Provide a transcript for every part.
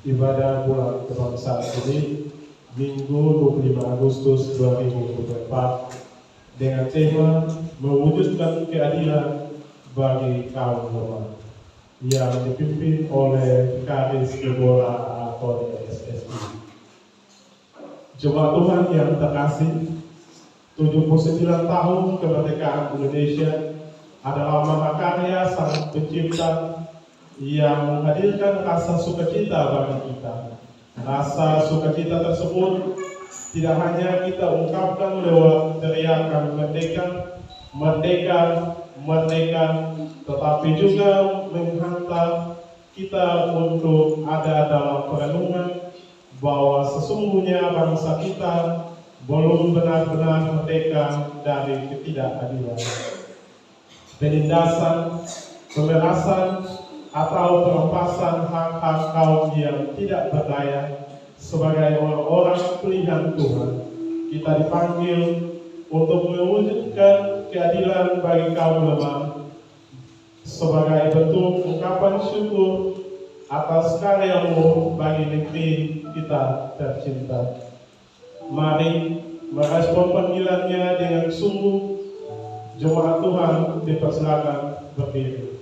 ibadah bulan kebangsaan ini Minggu 25 Agustus 2024 dengan tema mewujudkan keadilan bagi kaum lemah yang dipimpin oleh Kadis Deborah Antoni SSI. Jemaat Tuhan yang terkasih, 79 tahun kemerdekaan Indonesia adalah mahakarya Sang Pencipta yang menghadirkan rasa sukacita bagi kita. Rasa sukacita tersebut tidak hanya kita ungkapkan lewat teriakan merdeka, merdeka, merdeka, tetapi juga menghantar kita untuk ada dalam perenungan bahwa sesungguhnya bangsa kita belum benar-benar merdeka dari ketidakadilan, penindasan, pemerasan, atau perampasan hak-hak kaum yang tidak berdaya. Sebagai orang-orang pilihan Tuhan, kita dipanggil untuk mewujudkan keadilan bagi kaum lemah sebagai bentuk ungkapan syukur atas karya-Mu bagi negeri kita tercinta. Mari merespon panggilannya dengan sungguh. Jemaat Tuhan dipersilakan berdiri.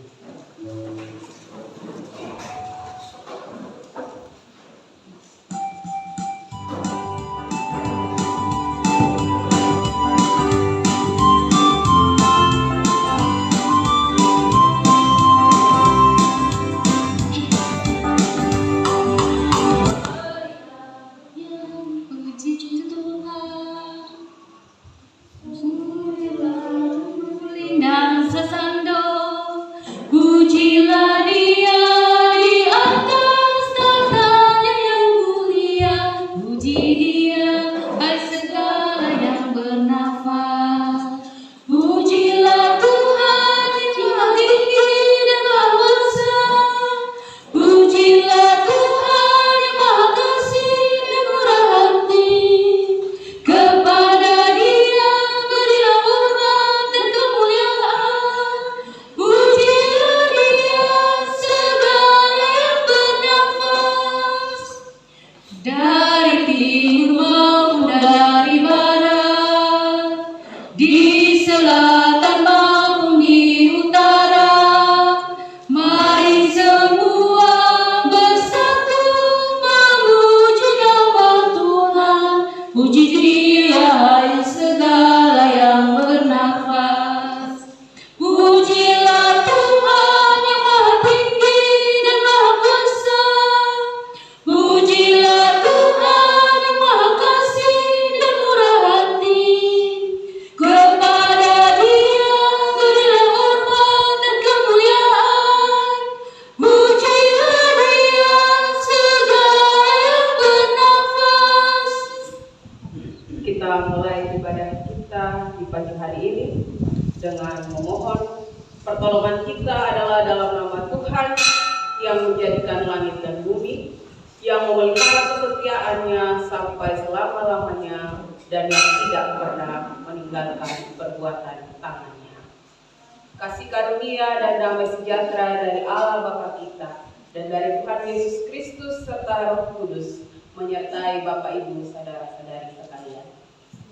Kasih karunia dan damai sejahtera dari Allah Bapa kita dan dari Tuhan Yesus Kristus serta Roh Kudus menyertai Bapak Ibu saudara-saudari sekalian.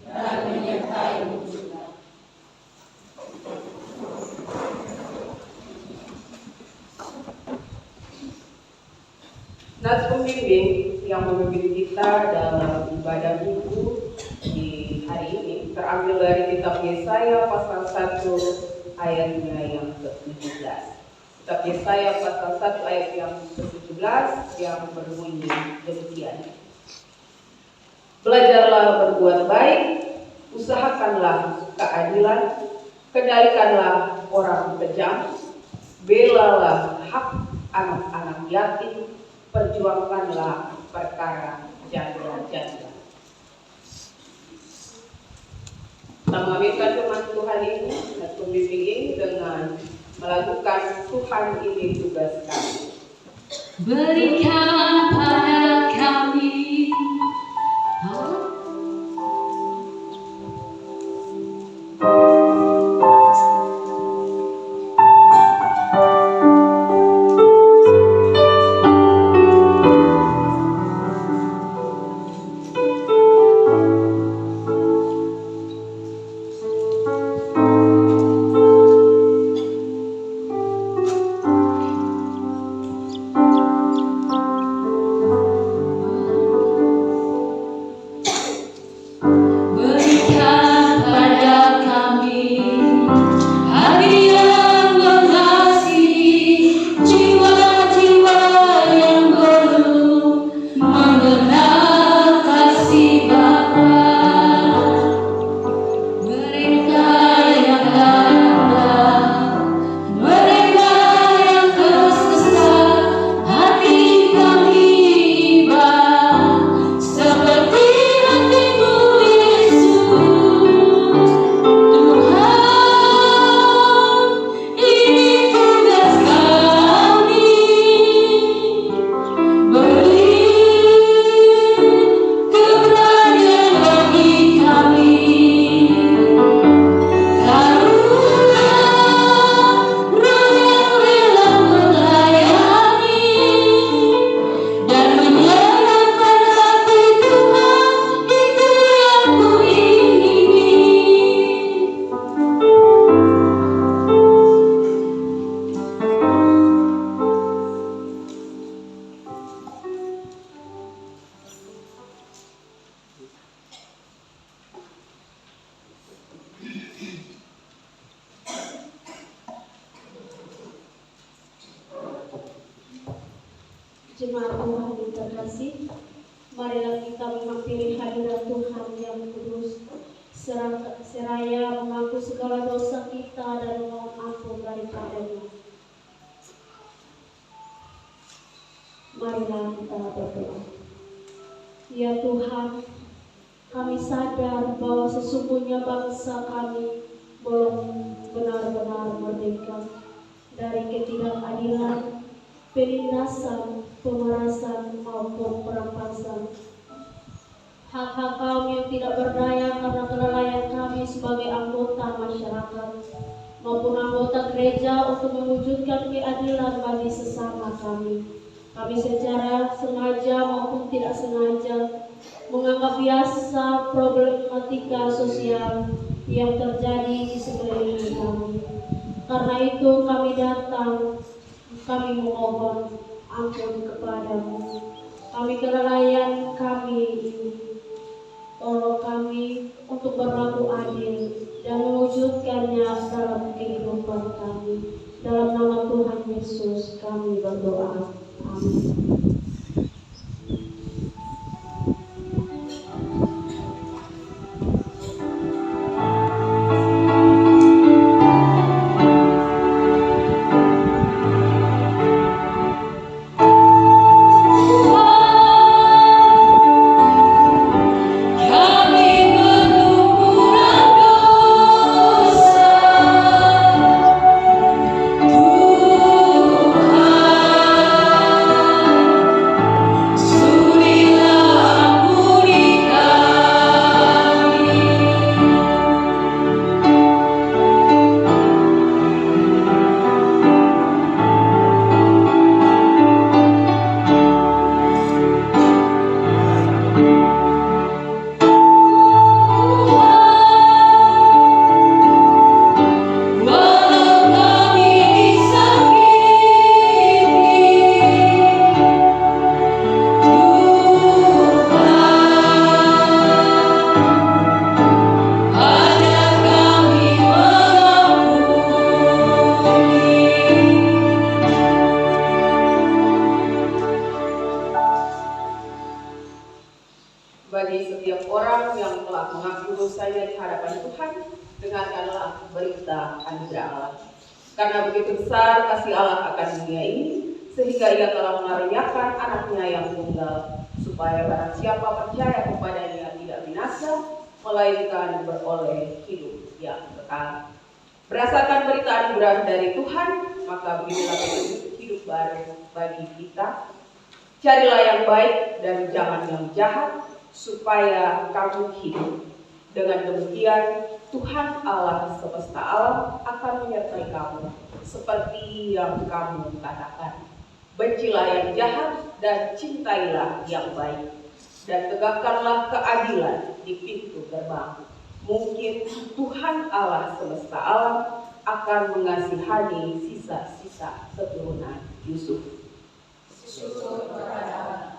Dan menyertai juga. Nats pembimbing yang memimpin kita dalam ibadah minggu di hari ini terambil dari kitab Yesaya pasal 1 ayatnya yang ke-17. Kitab Yesaya pasal 1 ayat yang ke-17 yang berbunyi demikian. Belajarlah berbuat baik, usahakanlah keadilan, kendalikanlah orang kejam, belalah hak anak-anak yatim, perjuangkanlah perkara janda-janda. Kita mengaminkan firman Tuhan ini dan pembimbing ini dengan melakukan Tuhan ini tugas kami. Berikan pada kami Jemaat Tuhan yang terkasih, marilah kita menghampiri hadirat Tuhan yang kudus, seraya mengaku segala dosa kita dan memohon ampun daripadanya. Marilah kita berdoa. Ya Tuhan, kami sadar bahwa sesungguhnya bangsa kami belum benar-benar merdeka dari ketidakadilan, penindasan, pemerasan maupun perampasan. Hak-hak kaum yang tidak berdaya karena kelalaian kami sebagai anggota masyarakat maupun anggota gereja untuk mewujudkan keadilan bagi sesama kami. Kami secara sengaja maupun tidak sengaja menganggap biasa problematika sosial yang terjadi di sekeliling kami. Karena itu kami datang, kami memohon ampun kepadamu. Kami kelalaian kami ini, tolong kami untuk berlaku adil dan mewujudkannya dalam kehidupan kami. Dalam nama Tuhan Yesus kami berdoa. Amin. Bagi setiap orang yang telah mengaku dosanya di hadapan Tuhan, dengarkanlah berita anugerah Allah. Karena begitu besar kasih Allah akan dunia ini, sehingga Ia telah mengaruniakan anaknya yang tunggal, supaya barang siapa percaya kepadanya tidak binasa, melainkan beroleh hidup yang kekal. Berdasarkan berita anugerah dari Tuhan, maka berilah hidup baru bagi kita. Carilah yang baik dan jangan yang jahat, supaya kamu hidup. Dengan demikian, Tuhan Allah semesta alam akan menyertai kamu, seperti yang kamu katakan. Bencilah yang jahat dan cintailah yang baik, dan tegakkanlah keadilan di pintu gerbang. Mungkin Tuhan Allah semesta alam akan mengasihani sisa-sisa keturunan Yusuf. Terjadi pada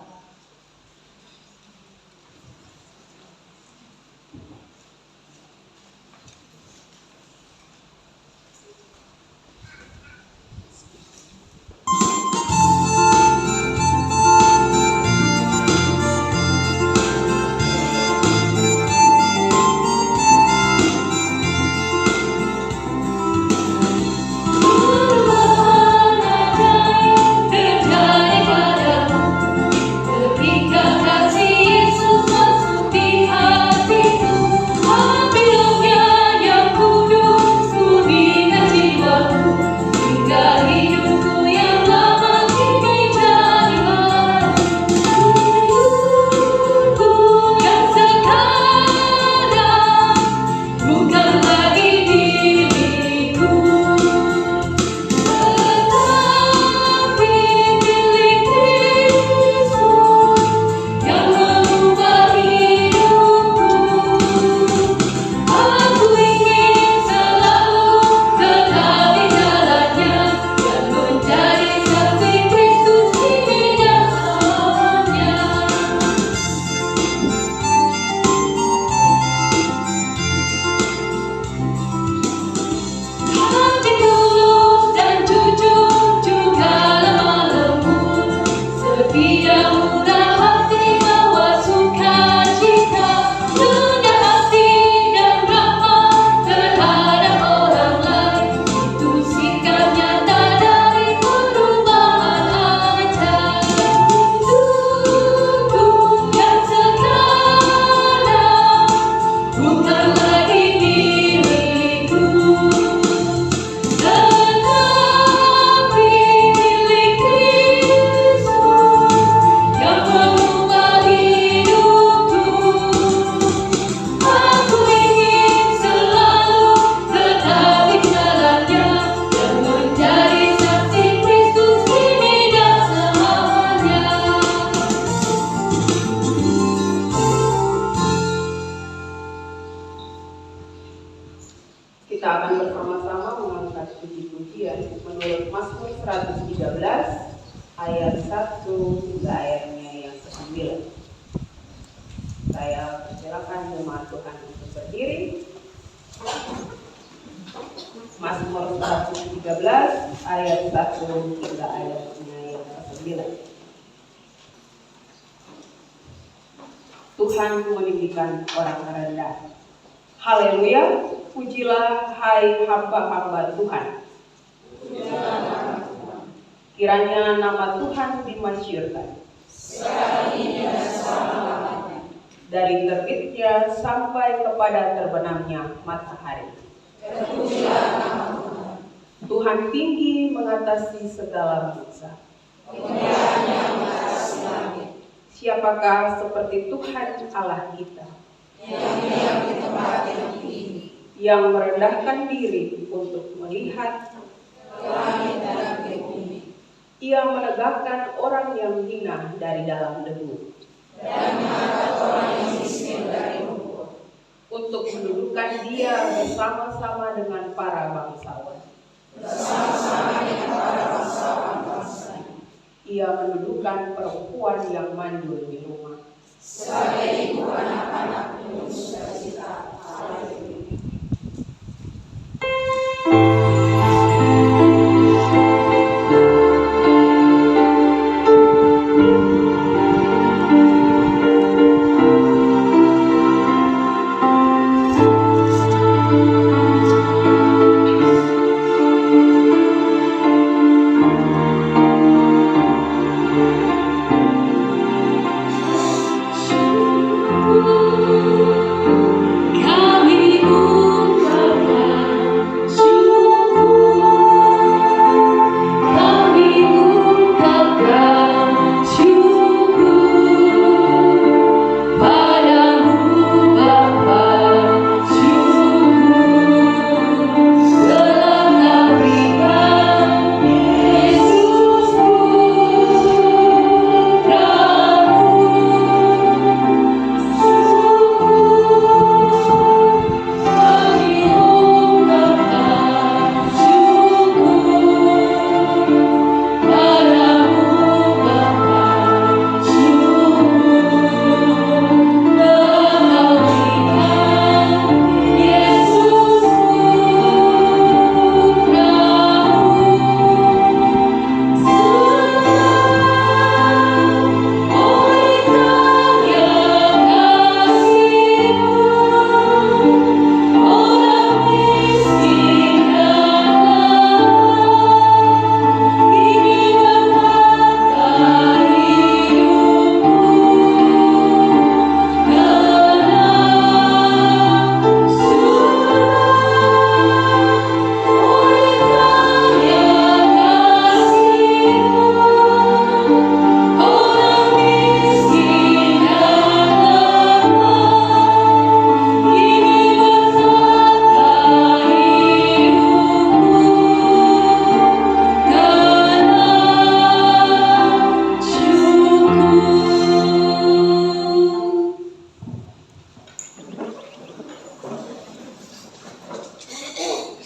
ayat 1 hingga ayatnya yang ke-9. Saya persilakan jemaat Tuhan untuk berdiri. Mazmur 113 ayat 1 hingga ayatnya yang ke-9. Tuhan meninggikan orang rendah. Haleluya, pujilah hai hamba-hamba Tuhan. Kiranya nama Tuhan dimasyhurkan dari terbitnya sampai kepada terbenamnya matahari. Tuhan tinggi mengatasi segala bangsa. Siapakah seperti Tuhan Allah kita, yang merendahkan diri untuk melihat, ia menegakkan orang yang hina dari dalam debu, untuk mendudukkan dia bersama-sama dengan para bangsawan. Ia mendudukkan perempuan yang mandul di rumah. Sebagai ibu anak-anak penuh sukacita. Haleluya.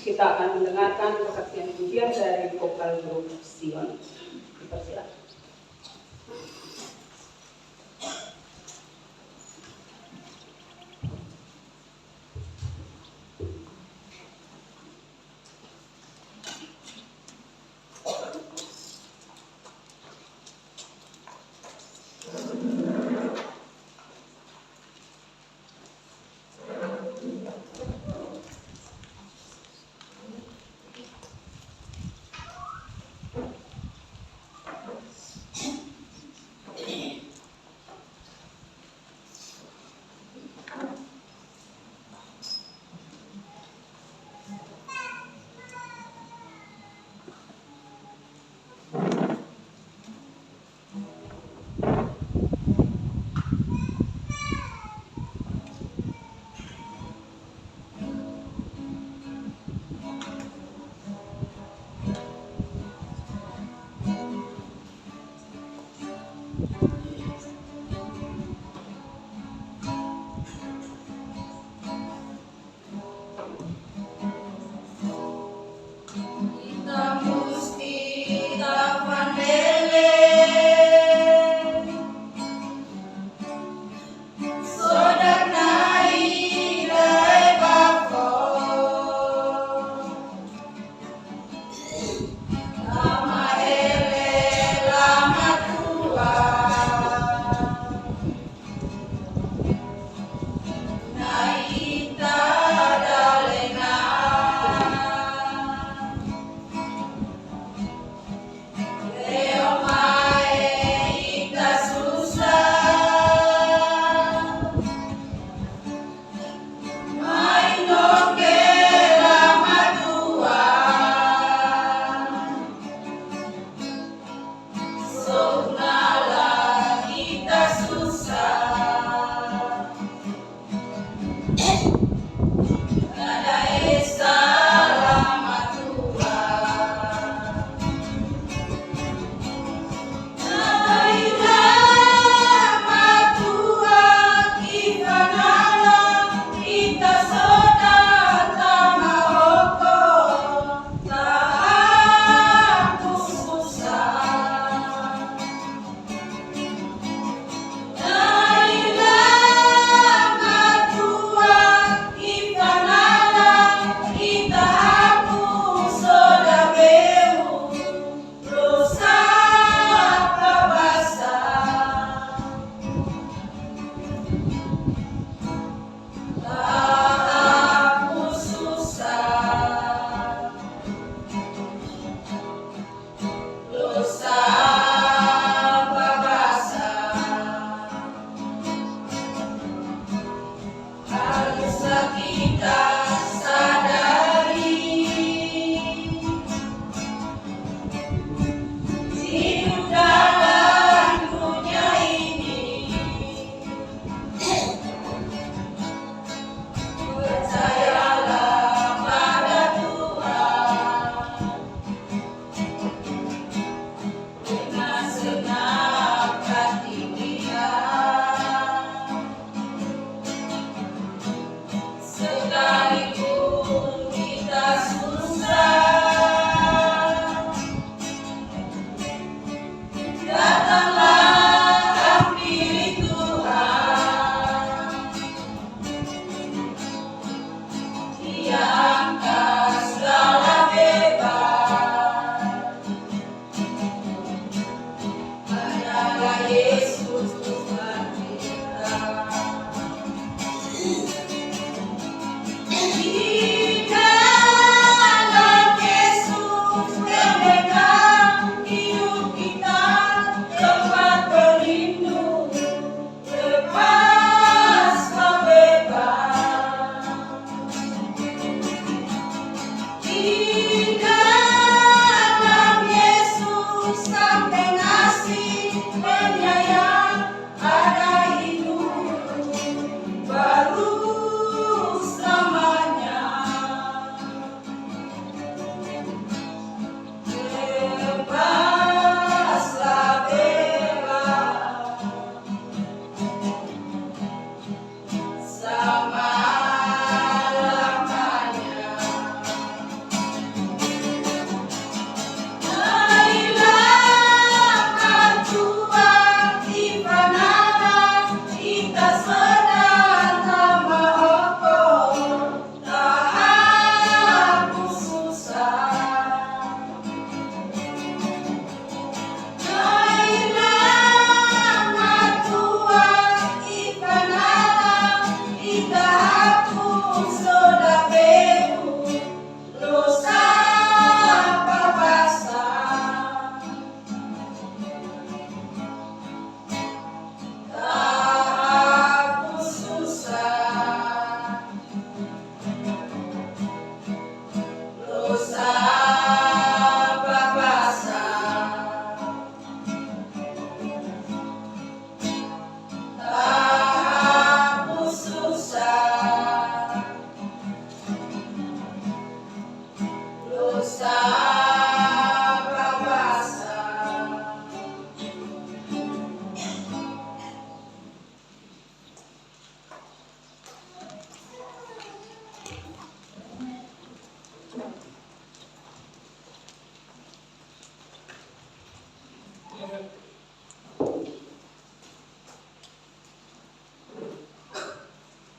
Kita akan mendengarkan kesaksian pujian dari vokal grup Sion. Dipersilakan. Kita musti kita pandele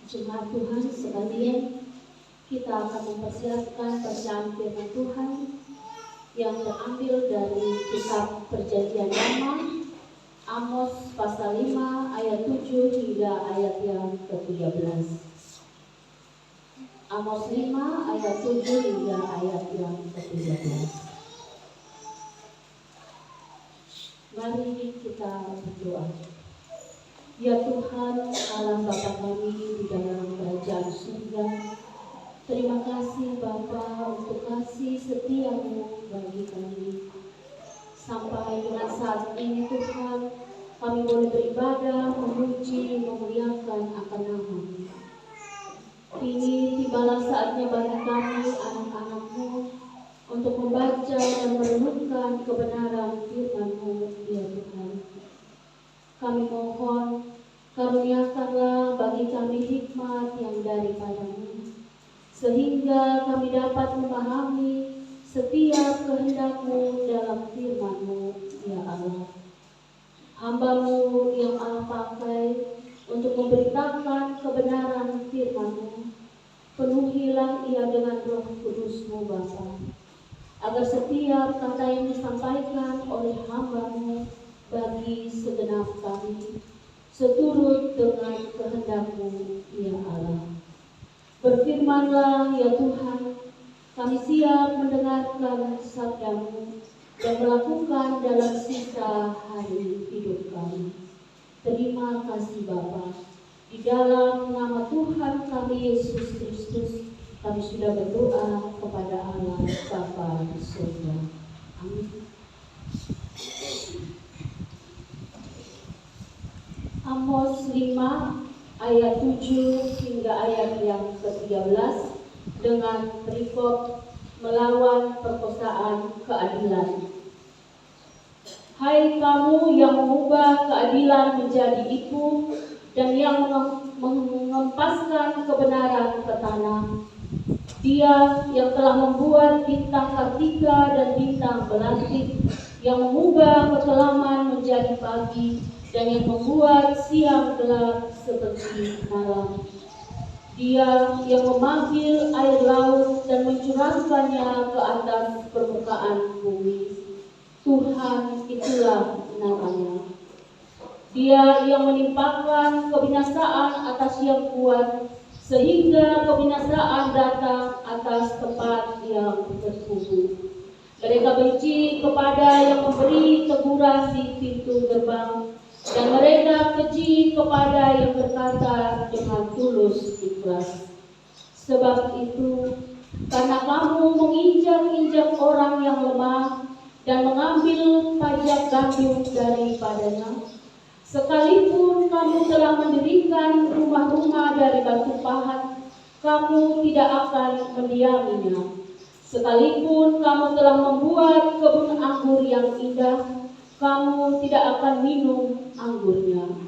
Jemaat Tuhan sekalian, kita akan mempersiapkan bacaan firman Tuhan yang terambil dari kitab Perjanjian Lama, Amos pasal 5 ayat 7 hingga ayat yang ke-13. Amos 5 ayat 7 hingga ayat yang ke-13. Mari kita berdoa. Ya Tuhan, Allah Bapa kami di dalam kerajaan surga, terima kasih Bapa untuk kasih setia-Mu bagi kami. Sampai dengan saat ini Tuhan, kami boleh beribadah, memuji, memuliakan akan nama-Mu. Kini tibalah saatnya bagi kami anak-anak-Mu untuk membaca dan merenungkan kebenaran firman-Mu, ya Tuhan. Kami mohon, karuniakanlah bagi kami hikmat yang daripada-Mu, sehingga kami dapat memahami setiap kehendak-Mu dalam firman-Mu, ya Allah. Hamba-Mu yang Allah pakai untuk memberitakan kebenaran firman-Mu, penuhilah ia dengan Roh Kudus-Mu Bapa, agar setiap kata yang disampaikan oleh hamba-Mu bagi segenap kami seturut dengan kehendak-Mu, ya Allah. Berfirmanlah ya Tuhan, kami siap mendengarkan sabda-Mu dan melakukan dalam sisa hari hidup kami. Terima kasih Bapa. Di dalam nama Tuhan kami Yesus Kristus, kami sudah berdoa kepada Allah Bapa di surga. Amin. Amos 5 ayat 7 hingga ayat yang ke-13 dengan perikop melawan perkosaan keadilan. Hai kamu yang mengubah keadilan menjadi ibu dan yang mengempaskan kebenaran ke tanah. Dia yang telah membuat bintang kartika dan bintang belantik, yang mengubah kekelaman menjadi pagi, dan yang membuat siang gelap seperti malam. Dia yang memanggil air laut dan mencurahkannya ke atas permukaan bumi. Tuhan itulah namanya. Dia yang menimpakan kebinasaan atas yang kuat, sehingga kebinasaan datang atas tempat yang berkubu. Mereka benci kepada yang memberi teguran di pintu gerbang, dan mereka keji kepada yang berkata dengan tulus ikhlas. Sebab itu, karena kamu menginjak-injak orang yang lemah dan mengambil pajak gandum daripadanya, sekalipun kamu telah mendirikan rumah-rumah dari batu pahat, kamu tidak akan mendiaminya. Sekalipun kamu telah membuat kebun anggur yang indah, kamu tidak akan minum anggurnya.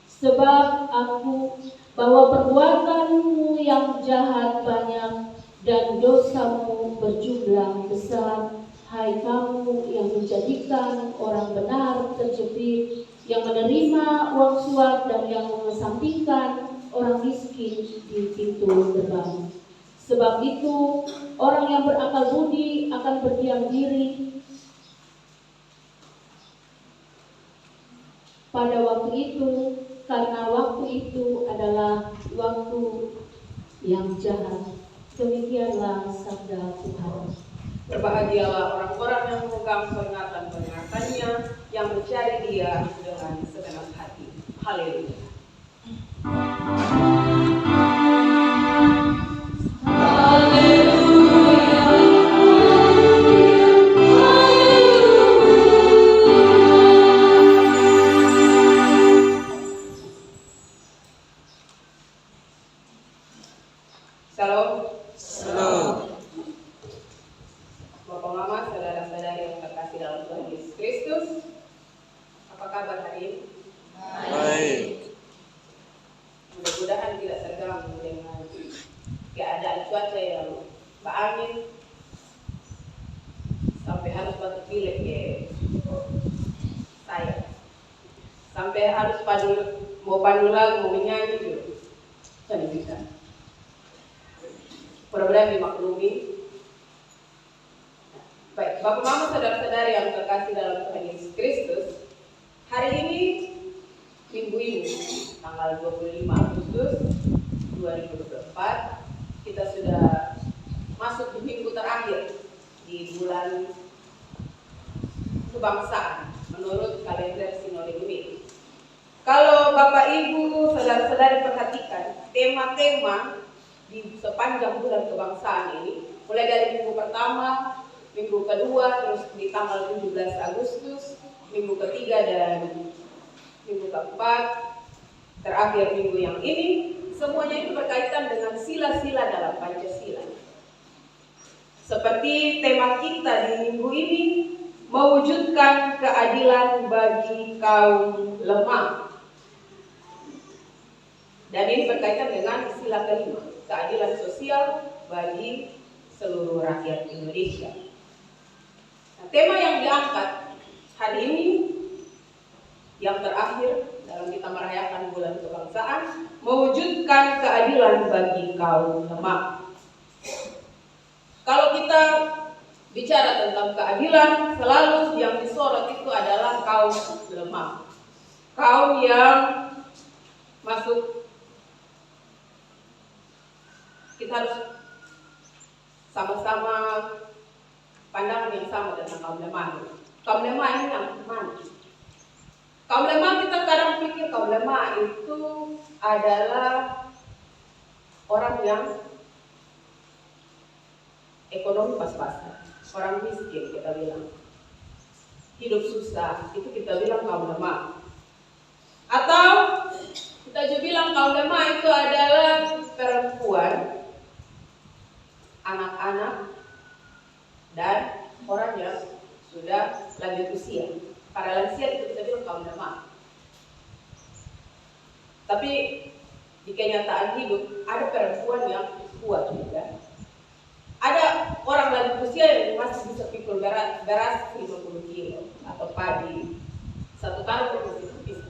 Sebab aku bahwa perbuatanmu yang jahat banyak dan dosamu berjumlah besar. Hai kamu yang menjadikan orang benar terjepit, yang menerima uang suap dan yang mengesampingkan orang miskin di pintu gerbang. Sebab itu orang yang berakal budi akan berdiam diri pada waktu itu, karena waktu itu adalah waktu yang jahat. Demikianlah sabda Tuhan. Berbahagialah orang-orang yang memegang peringatan-peringatannya, yang mencari Dia dengan segenap hati. Haleluya. Salam. Bapak Mama, saudara-saudari yang terkasih dalam Tuhan Yesus Kristus, apa kabar hari ini? Baik. Mudah-mudahan tidak terganggu dengan keadaan cuaca yang berangin sampai harus batuk pilek ya. sampai harus mau pandu lagu, mau menyanyi juga. Saya bisa. Mudah-mudahan dimaklumi. Baik, Bapak Mama, saudara-saudari yang terkasih dalam Tuhan Yesus Kristus, hari ini, minggu ini, tanggal 25 Agustus 2024, kita sudah masuk di minggu terakhir di bulan kebangsaan menurut kalender Sinode Gemini. Kalau Bapak Ibu, saudara-saudari perhatikan tema-tema di sepanjang bulan kebangsaan ini, mulai dari minggu pertama, minggu kedua, terus di tanggal 17 Agustus, minggu ketiga dan minggu keempat, terakhir minggu yang ini, semuanya itu berkaitan dengan sila-sila dalam Pancasila. Seperti tema kita di minggu ini, mewujudkan keadilan bagi kaum lemah. Dan ini berkaitan dengan sila kelima, keadilan sosial bagi seluruh rakyat Indonesia. Nah, tema yang diangkat hari ini, yang terakhir dalam kita merayakan bulan kebangsaan, mewujudkan keadilan bagi kaum lemah. Kalau kita bicara tentang keadilan, selalu yang disorot itu adalah kaum lemah. Kaum yang masuk, kita harus sama-sama pandangan yang sama tentang kaum lemah. Kaum lemah ini yang mana? Kaum lemah, kita kadang pikir kaum lemah itu adalah orang yang ekonomi pas-pasan, orang miskin kita bilang, hidup susah, itu kita bilang kaum lemah. Atau kita juga bilang kaum lemah itu adalah perempuan, anak-anak, dan orang yang sudah lanjut usia. Para lansia itu kita bilang kaum lemah. Tapi di kenyataan hidup ada perempuan yang kuat juga. Ada orang lanjut usia yang masih bisa pikul beras 50 kilo atau padi 1 tahun masih bisa.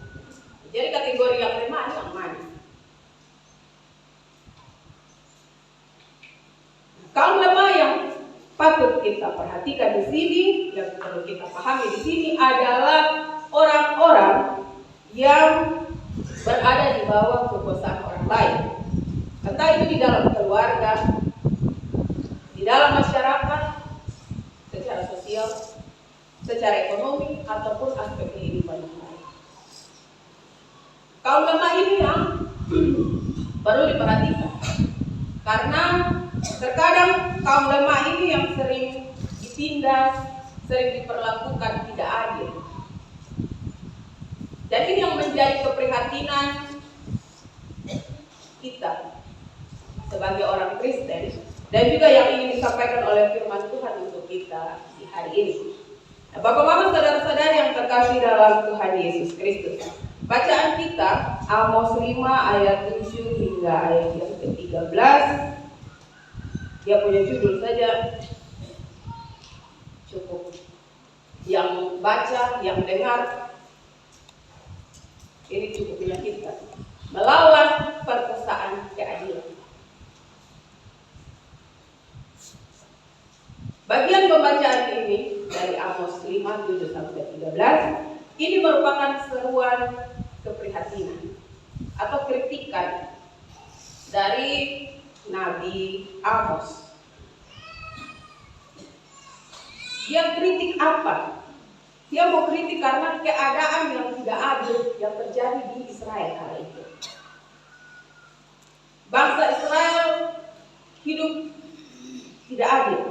Jadi kategori yang lemah ini yang mana? Kaum lemah yang patut kita perhatikan di sini, yang perlu kita pahami di sini adalah orang-orang yang berada di bawah kekuasaan orang lain. Entah itu di dalam keluarga, di dalam masyarakat, secara sosial, secara ekonomi, ataupun aspek kehidupan yang lain. Kaum lemah ini yang perlu diperhatikan, karena terkadang kaum lemah ini yang sering ditindas, sering diperlakukan tidak adil. Dan ini yang menjadi keprihatinan kita sebagai orang Kristen, dan juga yang ingin disampaikan oleh firman Tuhan untuk kita di hari ini. Nah, Bapak Mama, saudara-saudari yang terkasih dalam Tuhan Yesus Kristus, bacaan kita Amos 5 ayat 7 hingga ayat yang ke-13. Dia punya judul saja cukup. Yang baca, yang dengar, ini cukup menyakitkan. Melawan perkosaan keadilan. Bagian pembacaan ini dari Amos 5, 7 sampai 13, ini merupakan seruan keprihatinan atau kritikan dari Nabi Amos. Dia kritik apa? Dia mau kritik karena keadaan yang tidak adil yang terjadi di Israel kala itu. Bangsa Israel hidup tidak adil.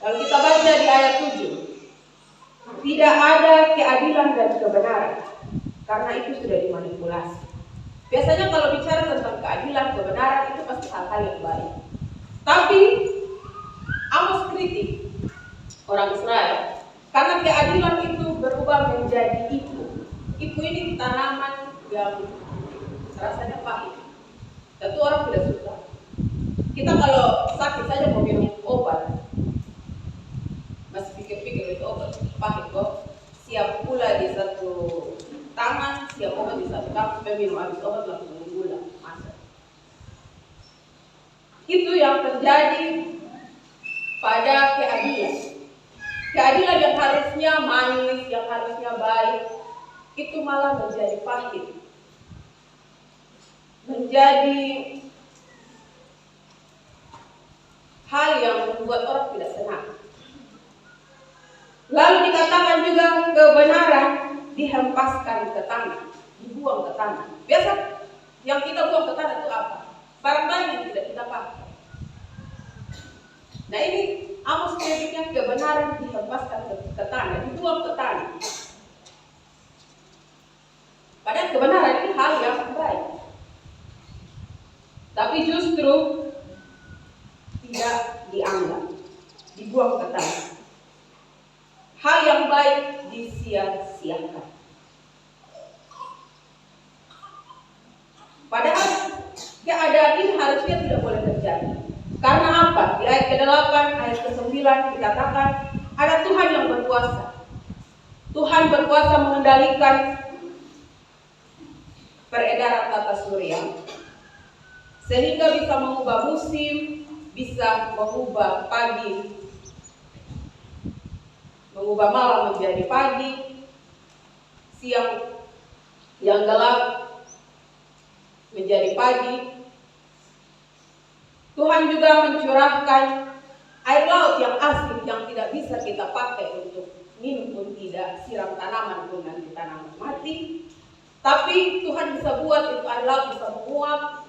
Kalau kita baca di ayat 7, tidak ada keadilan dan kebenaran, karena itu sudah dimanipulasi. Biasanya kalau bicara tentang keadilan, kebenaran, itu pasti hal-hal yang baik. Tapi Amos kritik orang Israel karena keadilan itu berubah menjadi ipu. Ipu ini tanaman yang rasanya pahit. Tentu orang tidak suka. Kita kalau sakit saja mau minum obat, masih pikir-pikir itu obat pahit kok. siap pula di satu tangan, siap obat di satu tangan, supaya minum habis obat langsung gula masuk. Itu yang terjadi pada keadilan. Keadilan yang harusnya manis, yang harusnya baik, itu malah menjadi pahit. Menjadi hal yang membuat orang tidak senang. Lalu dikatakan juga kebenaran dihempaskan ke tanah, dibuang ke tanah. Biasa yang kita buang ke tanah itu apa? Barang-barang yang tidak kita pakai. Nah ini Amos menyebutnya kebenaran dihempaskan ke tanah, dibuang ke tanah. Padahal kebenaran ini hal yang baik. Tapi justru tidak dianggap, dibuang ke tanah. Hal yang baik disia-siakan. Padahal keadaan ini harusnya tidak boleh terjadi. Karena apa? Di ayat ke-8, ayat ke-9 dikatakan ada Tuhan yang berkuasa. Tuhan berkuasa mengendalikan peredaran tata surya sehingga bisa mengubah musim, bisa mengubah pagi, mengubah malam menjadi pagi, siang yang gelap menjadi pagi. Tuhan juga mencurahkan air laut yang asin yang tidak bisa kita pakai untuk minum pun tidak, siram tanaman pun nanti tanaman mati. Tapi Tuhan bisa buat itu air laut bisa menguap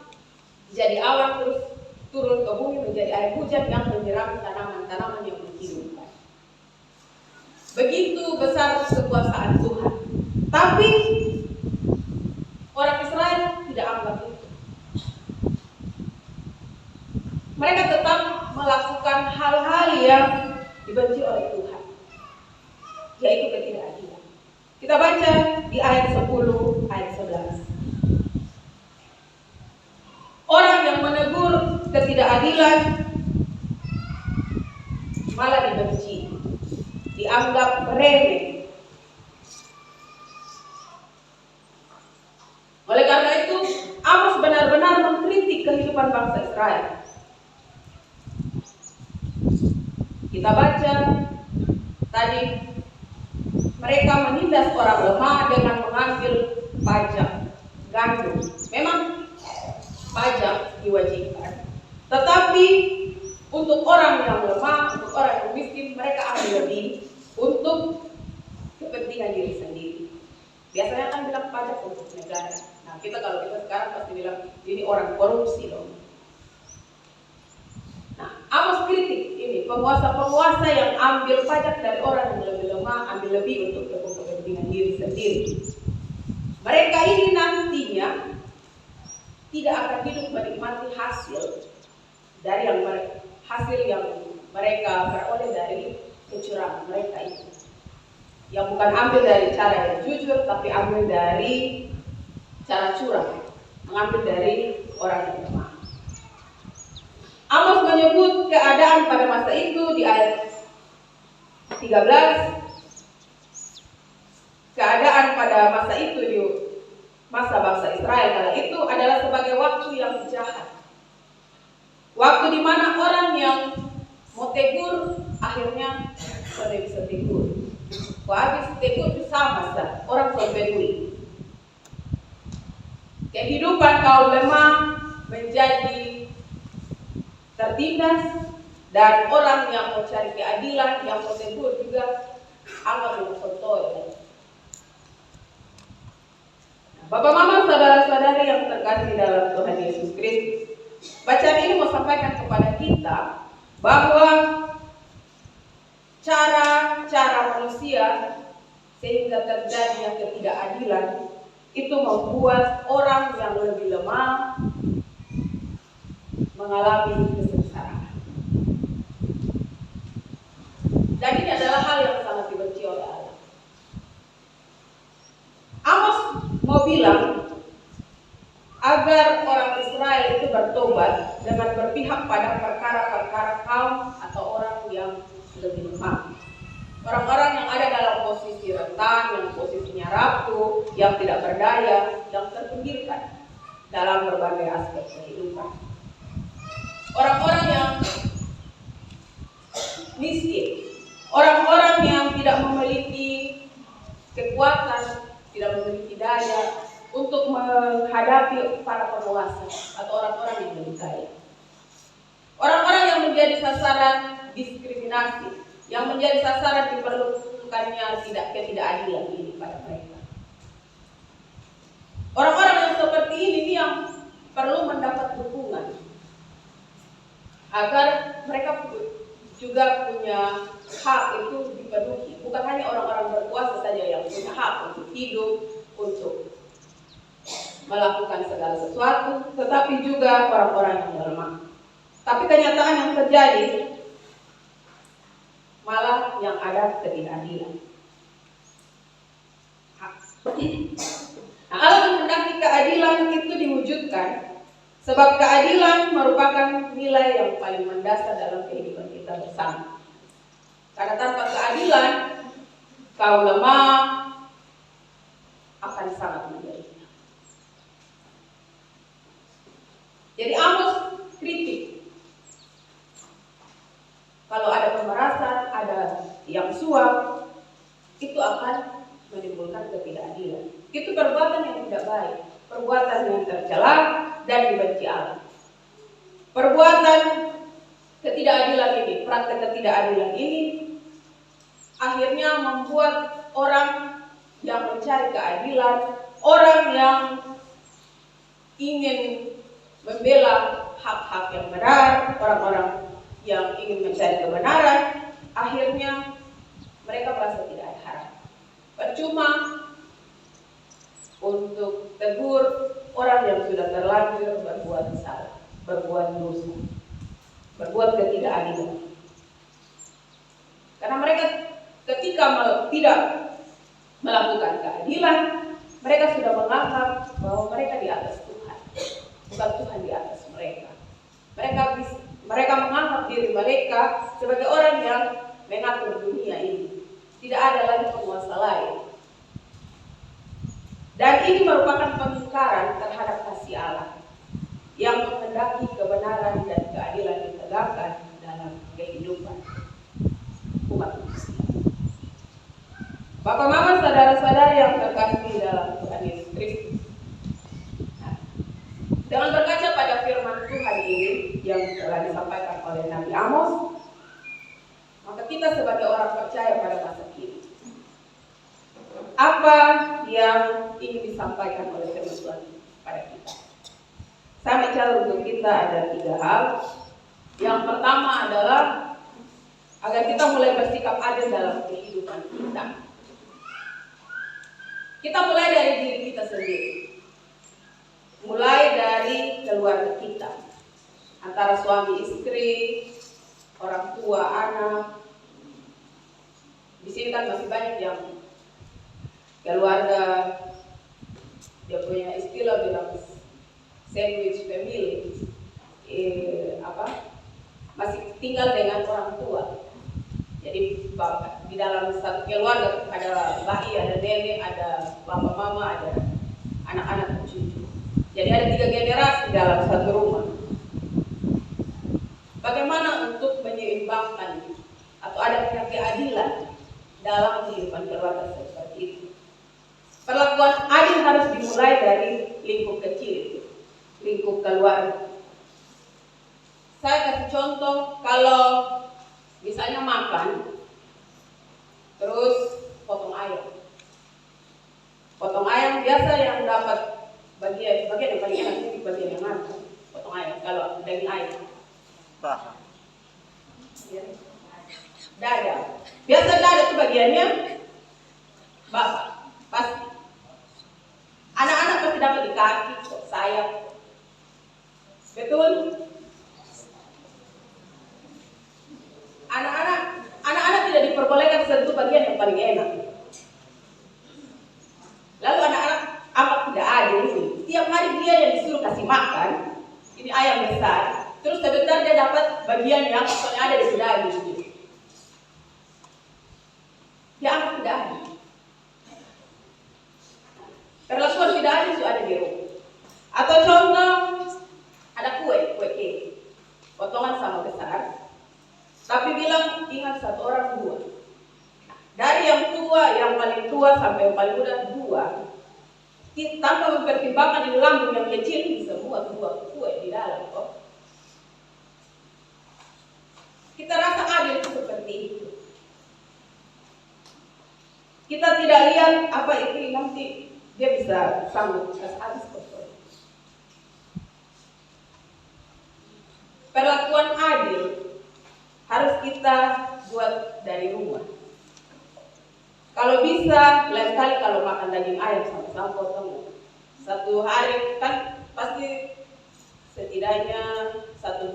jadi awan terus turun ke bumi menjadi air hujan yang menyerami tanaman-tanaman yang menghidupkan. Begitu besar kekuasaan Tuhan. Tapi orang Israel tidak anggap itu. Mereka tetap melakukan hal-hal yang dibenci oleh Tuhan, yaitu ketidakadilan. Kita baca di ayat 10, ayat 11. Orang yang menegur ketidakadilan malah dibenci, dianggap remeh. Oleh karena itu, Amos benar-benar mengkritik kehidupan bangsa Israel. Kita baca tadi, mereka menindas orang lemah dengan mengambil pajak gandum. Memang pajak diwajibkan, tetapi untuk orang yang lemah, untuk orang yang miskin, mereka ambil lebih untuk kepentingan diri sendiri. Biasanya kan bilang pajak untuk negara. Nah kalau kita sekarang pasti bilang ini orang korupsi dong. Nah, Amos kritik ini penguasa-penguasa yang ambil pajak dari orang yang lebih lemah, ambil lebih untuk kepentingan diri sendiri. Mereka ini nantinya tidak akan hidup menikmati hasil dari hasil yang mereka peroleh dari kecurangan mereka itu. Yang bukan ambil dari cara yang jujur, tapi ambil dari cara curang, mengambil dari orang yang lemah. Amos menyebut keadaan pada masa itu di ayat 13. Keadaan pada masa itu di masa bangsa Israel kala itu adalah sebagai waktu yang jahat. Waktu di mana orang yang mau tegur akhirnya sudah bisa tegur. Habis tegur itu sama saja, orang so peduli. Kehidupan kaum lemah menjadi tertindas, dan orang yang mau cari keadilan, yang mau tegur juga anggap mencontoh. Bapak Mama, saudara-saudari yang terkasih dalam Tuhan Yesus Kristus, bacaan ini mau sampaikan kepada kita bahwa cara-cara manusia sehingga terjadinya ketidakadilan itu membuat orang yang lebih lemah mengalami kesengsaraan. Dan ini adalah hal yang sangat dibenci oleh Allah. Amos mau bilang agar orang Israel itu bertobat dengan berpihak pada perkara-perkara kaum atau orang yang lebih lemah. Orang-orang yang ada dalam posisi rentan, yang tidak berdaya, yang terpinggirkan dalam berbagai aspek kehidupan. Orang-orang yang miskin, orang-orang yang tidak memiliki kekuatan, tidak memiliki daya untuk menghadapi para penguasa atau orang-orang yang lebih kaya. Orang-orang yang menjadi sasaran diskriminasi, yang menjadi sasaran diperlukannya ketidakadilan ini pada mereka. Orang-orang yang seperti ini yang perlu mendapat dukungan agar mereka juga punya hak itu dipenuhi. Bukan hanya orang-orang berkuasa saja yang punya hak untuk hidup, untuk melakukan segala sesuatu, tetapi juga orang-orang yang lemah. Tapi kenyataan yang terjadi malah yang ada ketidakadilan. Nah, Allah menghendaki keadilan itu diwujudkan sebab keadilan merupakan nilai yang paling mendasar dalam kehidupan kita bersama. Karena tanpa keadilan, kaum lemah akan sangat menderita. Jadi Amos kritik. Kalau ada pemerasan, ada yang suap, itu akan menimbulkan ketidakadilan. Itu perbuatan yang tidak baik, perbuatan yang tercela dan dibenci Allah. Perbuatan ketidakadilan ini, praktek ketidakadilan ini akhirnya membuat orang yang mencari keadilan, orang yang ingin membela hak-hak yang benar, orang-orang yang ingin mencari kebenaran, akhirnya mereka merasa tidak ada harapan. Percuma untuk tegur orang yang sudah terlanjur berbuat salah, berbuat dosa, berbuat ketidakadilan. Karena mereka ketika tidak melakukan keadilan, mereka sudah menganggap bahwa mereka di atas Tuhan, bukan Tuhan di atas mereka. Mereka menganggap diri mereka sebagai orang yang mengatur dunia ini. Tidak ada lagi penguasa lain. Dan ini merupakan pengingkaran terhadap kasih Allah yang menghendaki kebenaran dan keadilan ditegakkan dalam kehidupan umat manusia. Bapak Mama, saudara-saudara yang terkasih dalam Tuhan Yesus Kristus. Dengan berkaca pada firman Tuhan ini yang telah disampaikan oleh Nabi Amos, maka kita sebagai orang percaya pada masa kini, apa yang ingin disampaikan oleh firman Tuhan pada kita? Saya bicara untuk kita ada 3 hal. Yang pertama adalah agar kita mulai bersikap adil dalam kehidupan kita. Kita mulai dari diri kita sendiri. Mulai dari keluarga kita, antara suami istri, orang tua, anak. Di sini kan masih banyak yang keluarga, dia punya istilah bilang sandwich family, masih tinggal dengan orang tua. Jadi di dalam satu keluarga ada bayi, ada nenek, ada bapak mama, ada anak-anak dan cucu. Jadi ada 3 generasi dalam satu rumah. Bagaimana untuk menyeimbangkan atau ada keadilan dalam kehidupan keluarga seperti itu? Perlakuan adil harus dimulai dari lingkup kecil, lingkup keluarga. Saya kasih contoh, kalau misalnya makan, terus potong ayam. Potong ayam biasa yang dapat bagian yang paling enak itu bagian yang mana? Potong ayam. Kalau daging ayam, dada. Biasa dada itu bagiannya bapak, pasti. Anak-anak pasti dapat di kaki, sayap. Betul? Anak-anak tidak diperbolehkan sentuh bagian yang paling enak. Lalu anak-anak amat tidak adil ini. Tiap hari dia yang disuruh kasih makan, ini ayam besar. Terus sebentar dia dapat bagian yang soalnya ada di sebelah gitu. Dia amat tidak adil. perlakuan tidak adil itu ada di rumah. Atau contoh, ada kue kek, potongan sama besar, tapi bilang ingat satu orang dua. Dari yang tua, yang paling tua sampai yang paling muda dua. Tanpa mempertimbangkan di lambung yang kecil bisa muat dua kue di dalam kok. Kita rasa adil seperti itu. Kita tidak lihat apa itu nanti dia bisa sanggup habis kotor. Perlakuan adil harus kita buat dari rumah. Kalau bisa, lain kali kalau makan daging ayam sama-sama potong. Satu hari kan pasti setidaknya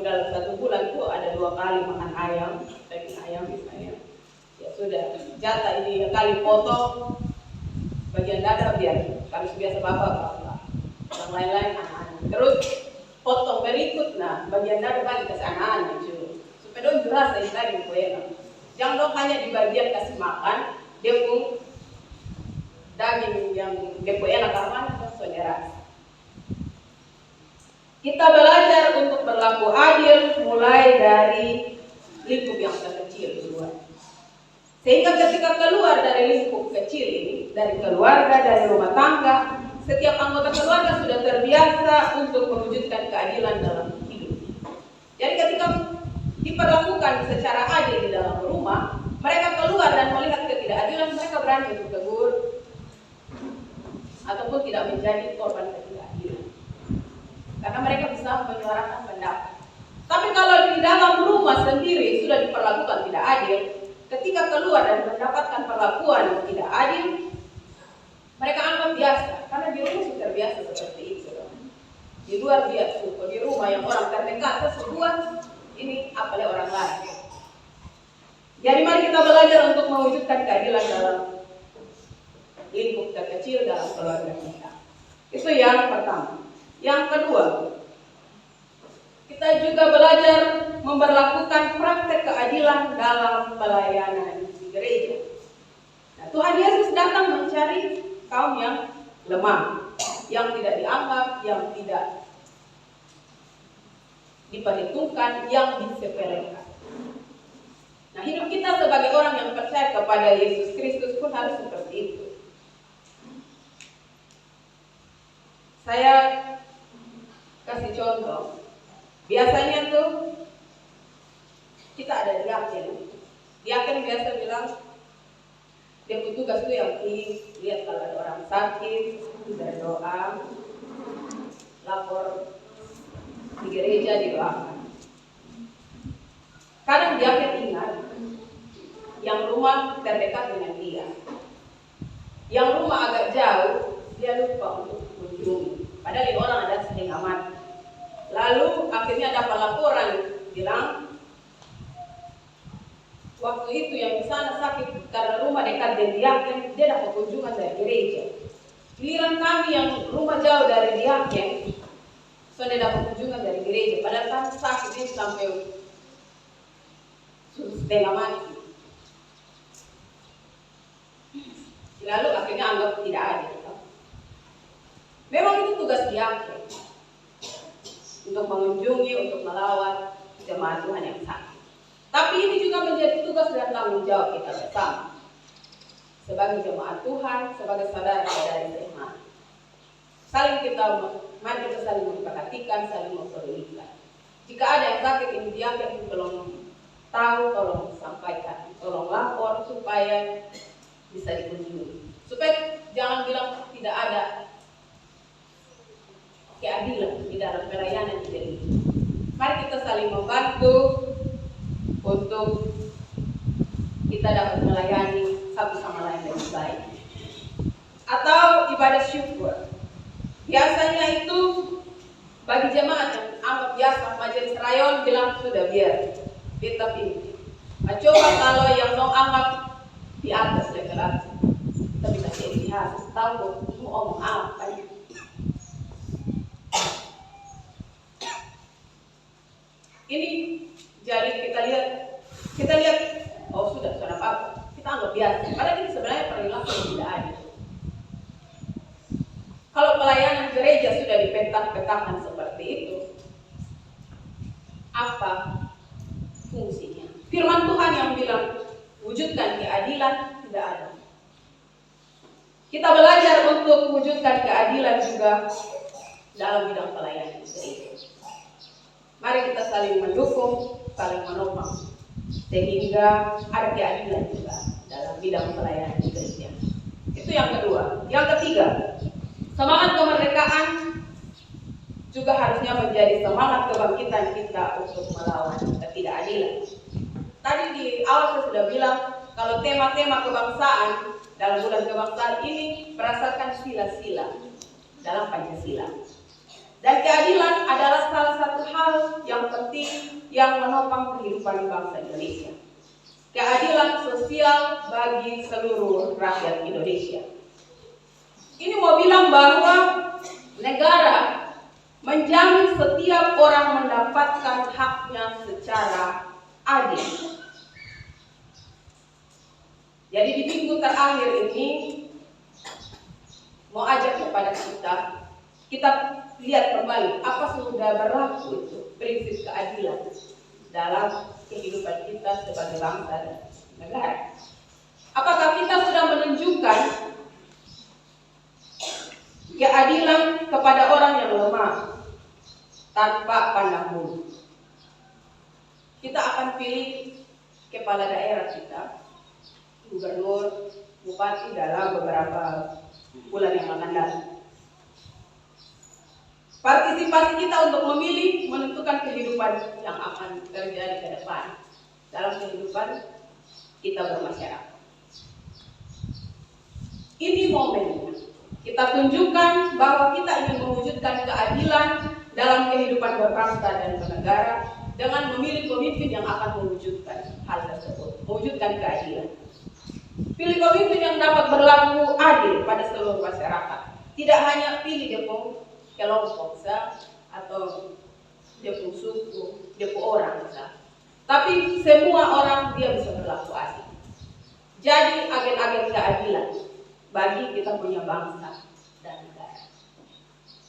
dalam satu bulan itu ada 2 kali makan ayam, daging ayam misalnya. Ya sudah, jatah ini kali potong bagian dada biar kami biasa bapak, yang lain-lain anak-anak. Terus potong berikut, nah bagian dada bagi ke anak-anak juga. Supaya dong jelas dari daging kuena. Jangan dong hanya di bagian kasih makan, dia pun daging yang dia kuena karena kan saudara. Kita belajar untuk berlaku adil mulai dari lingkup yang terkecil duluan. Sehingga ketika keluar dari lingkup kecil ini, dari keluarga, dari rumah tangga, setiap anggota keluarga sudah terbiasa untuk mewujudkan keadilan dalam hidup. Jadi ketika diperlakukan secara adil di dalam rumah, mereka keluar dan melihat ketidakadilan, mereka berani untuk tegur ataupun tidak menjadi korban ketidakadilan. Karena mereka bisa menyuarakan pendapat. Tapi kalau di dalam rumah sendiri sudah diperlakukan tidak adil, ketika keluar dan mendapatkan perlakuan yang tidak adil, mereka anggap biasa. Karena di rumah sudah terbiasa seperti itu. Di luar biasa, di rumah yang orang terdekat sebuah ini apalagi orang lain. Jadi mari kita belajar untuk mewujudkan keadilan dalam lingkup terkecil dalam keluarga kita. Itu yang pertama. Yang kedua, kita juga belajar memberlakukan praktek keadilan dalam pelayanan di gereja. Nah, Tuhan Yesus datang mencari kaum yang lemah, yang tidak dianggap, yang tidak diperhitungkan, yang disepelekan. Nah, hidup kita sebagai orang yang percaya kepada Yesus Kristus pun harus seperti itu. Saya kasih contoh. Biasanya tuh kita ada diaken. Diaken biasa bilang dia tugas tuh yang lihat kalau ada orang sakit, berdoa, lapor di gereja didoakan. Kadang diaken ingat yang rumah terdekat dengan dia, yang rumah agak jauh dia lupa untuk mengunjungi. Padahal ini orang ada setengah mati. Lalu akhirnya dapat laporan bilang waktu itu yang di sana sakit karena rumah dekat dengan diaken, dia dapat kunjungan dari gereja. Giliran kami yang rumah jauh dari diaken, dia dapat kunjungan dari gereja. Padahal kan sakit ini sampai setengah mati. Lalu akhirnya anggap tidak ada. Memang itu tugas diaken. Untuk mengunjungi, untuk melawat jemaat Tuhan yang sakit. Tapi ini juga menjadi tugas dan tanggung jawab kita bersama. Sebagai jemaat Tuhan, sebagai saudara-saudari seiman. Mari kita saling memperhatikan, saling mempedulikan. Jika ada yang sakit, ini diaken tolong tahu, tolong sampaikan, tolong lapor supaya bisa dikunjungi. Supaya jangan bilang tidak ada keadilan di dalam pelayanan di gereja. Mari kita saling membantu untuk kita dapat melayani satu sama lain dengan baik. Atau ibadah syukur. Biasanya itu bagi jemaat yang anggap biasa majelis rayon bilang sudah biar kita pilih. Nah, coba kalau yang dong anggap di atas level atas, tapi kasih lihat tahu mau ngomong apa ya. Ini jadi kita lihat oh sudah apa kita anggap biasa padahal ini sebenarnya perilaku yang tidak adil. Kalau petak-petakan seperti itu, apa fungsinya? Firman Tuhan yang bilang wujudkan keadilan tidak ada. Kita belajar untuk wujudkan keadilan juga dalam bidang pelayanan gereja. Mari kita saling mendukung, saling menopang, sehingga ada keadilan juga dalam bidang pelayanan gereja. Itu yang kedua. Yang ketiga, semangat kemerdekaan juga harusnya menjadi semangat kebangkitan kita untuk melawan ketidakadilan. Tadi di awal saya sudah bilang, kalau tema-tema kebangsaan dalam bulan kebangsaan ini berdasarkan sila-sila dalam Pancasila. Dan keadilan adalah salah satu hal yang penting yang menopang kehidupan bangsa Indonesia. Keadilan sosial bagi seluruh rakyat Indonesia. Ini mau bilang bahwa negara menjamin setiap orang mendapatkan haknya secara adil. Jadi di minggu terakhir ini mau ajak kepada kita lihat kembali apa sudah berlaku itu prinsip keadilan dalam kehidupan kita sebagai bangsa dan negara. Apakah kita sudah menunjukkan keadilan kepada orang yang lemah tanpa pandang bulu? Kita akan pilih kepala daerah kita, gubernur, bupati dalam beberapa bulan yang akan datang. Partisipasi kita untuk memilih menentukan kehidupan yang akan terjadi ke depan dalam kehidupan kita bermasyarakat. Ini momennya. Kita tunjukkan bahwa kita ingin mewujudkan keadilan dalam kehidupan berbangsa dan bernegara dengan memilih pemimpin yang akan mewujudkan hal tersebut, mewujudkan keadilan. Pilih pemimpin yang dapat berlaku adil pada seluruh masyarakat. Tidak hanya pilih depung kelompok atau depung suku, depung orang, tapi semua orang dia bisa berlaku adil. Jadi agen-agen keadilan bagi kita punya bangsa dan negara.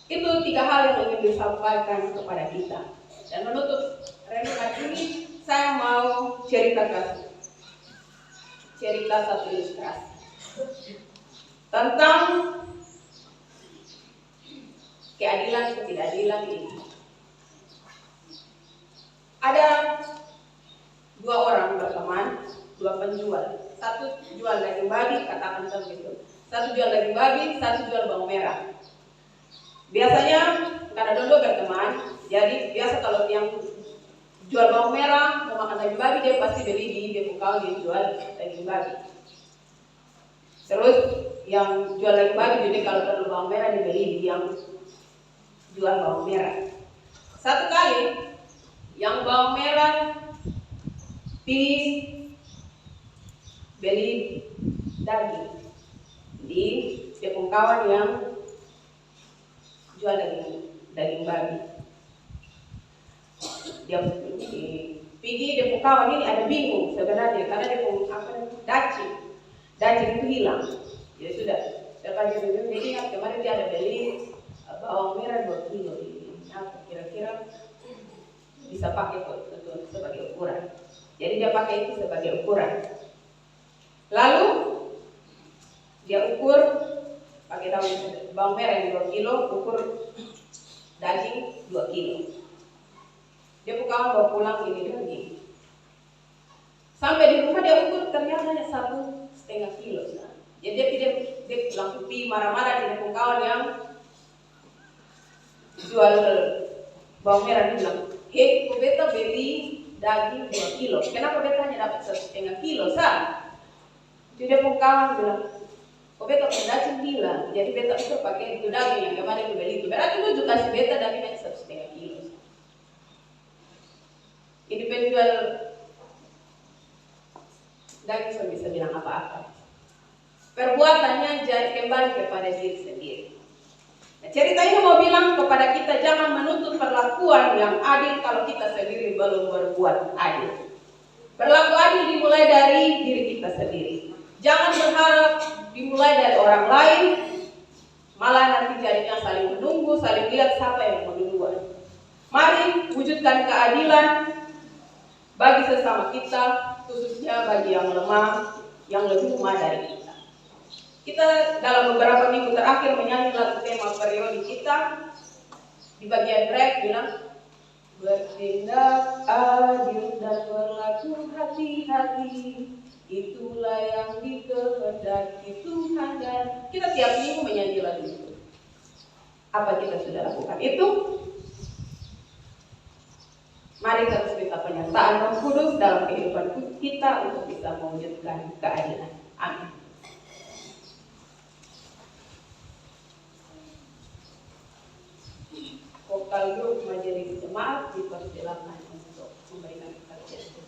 Itu 3 hal yang ingin disampaikan kepada kita. Dan menutup renungan ini, saya mau cerita satu ilustrasi tentang keadilan ketidakadilan ini. Ada 2 orang berteman, 2 penjual. Satu jual daging babi, katakan begitu. Satu jual daging babi, satu jual bawang merah. Biasanya karena dulu berteman, jadi biasa kalau yang jual bawang merah mau makan daging babi, dia pasti beli di Depukau yang jual daging babi. Terus yang jual daging babi, jadi kalau perlu bawang merah dibeli di yang jual bawang merah. Satu kali yang bawang merah beli daging di Depung kawan yang jual daging babi. Dia pergi Depung kawan ini ada bingung sebenarnya karena Depung daging itu hilang. Ya sudah, terkait dengan dia ingat kemarin dia ada beli bawang merah 2 kilo ini. Kira-kira bisa pakai untuk sebagai ukuran. Jadi dia pakai itu sebagai ukuran. Lalu dia ukur pakai bawang merah yang 2 kilo, ukur daging 2 kilo. Dia kawan bawa pulang ini daging. Sampai di rumah dia ukur ternyata hanya 1,5 kilo. Jadi dia langsung marah-marah dengan kawan yang jual bawang merah, dia bilang, "Hei, beta beli daging 2 kilo. Kenapa beta hanya dapat 1,5 kilo, Sa?" Jadi dia kawan bilang, beta pendacin bilang, jadi beta ukur pakai itu daging yang kemarin beli itu. Berarti lu juga kasih beta daging hanya 1,5 kilo. Ini penjual daging saya bisa bilang apa-apa. Perbuatannya jadi kembali kepada diri sendiri. Nah, cerita ini mau bilang kepada kita jangan menuntut perlakuan yang adil kalau kita sendiri belum berbuat adil. Berlaku adil dimulai dari diri kita sendiri. Jangan berharap dimulai dari orang lain, malah nanti tadinya saling menunggu, saling lihat siapa yang mau duluan. Mari wujudkan keadilan bagi sesama kita, khususnya bagi yang lemah, yang lebih lemah dari kita. Kita dalam beberapa minggu terakhir menyanyi lagu tema periode kita. Di bagian rap bilang, bertindak adil dan berlaku hati-hati, itulah yang dikehendaki Tuhan. Dan kita tiap minggu menyanyi lagu itu. Apa kita sudah lakukan itu? Mari terus minta penyertaan Roh Kudus dalam kehidupan kita untuk bisa mewujudkan keadilan. Amin. Vokal grup majelis jemaat dipersilakan untuk memberikan kesaksian.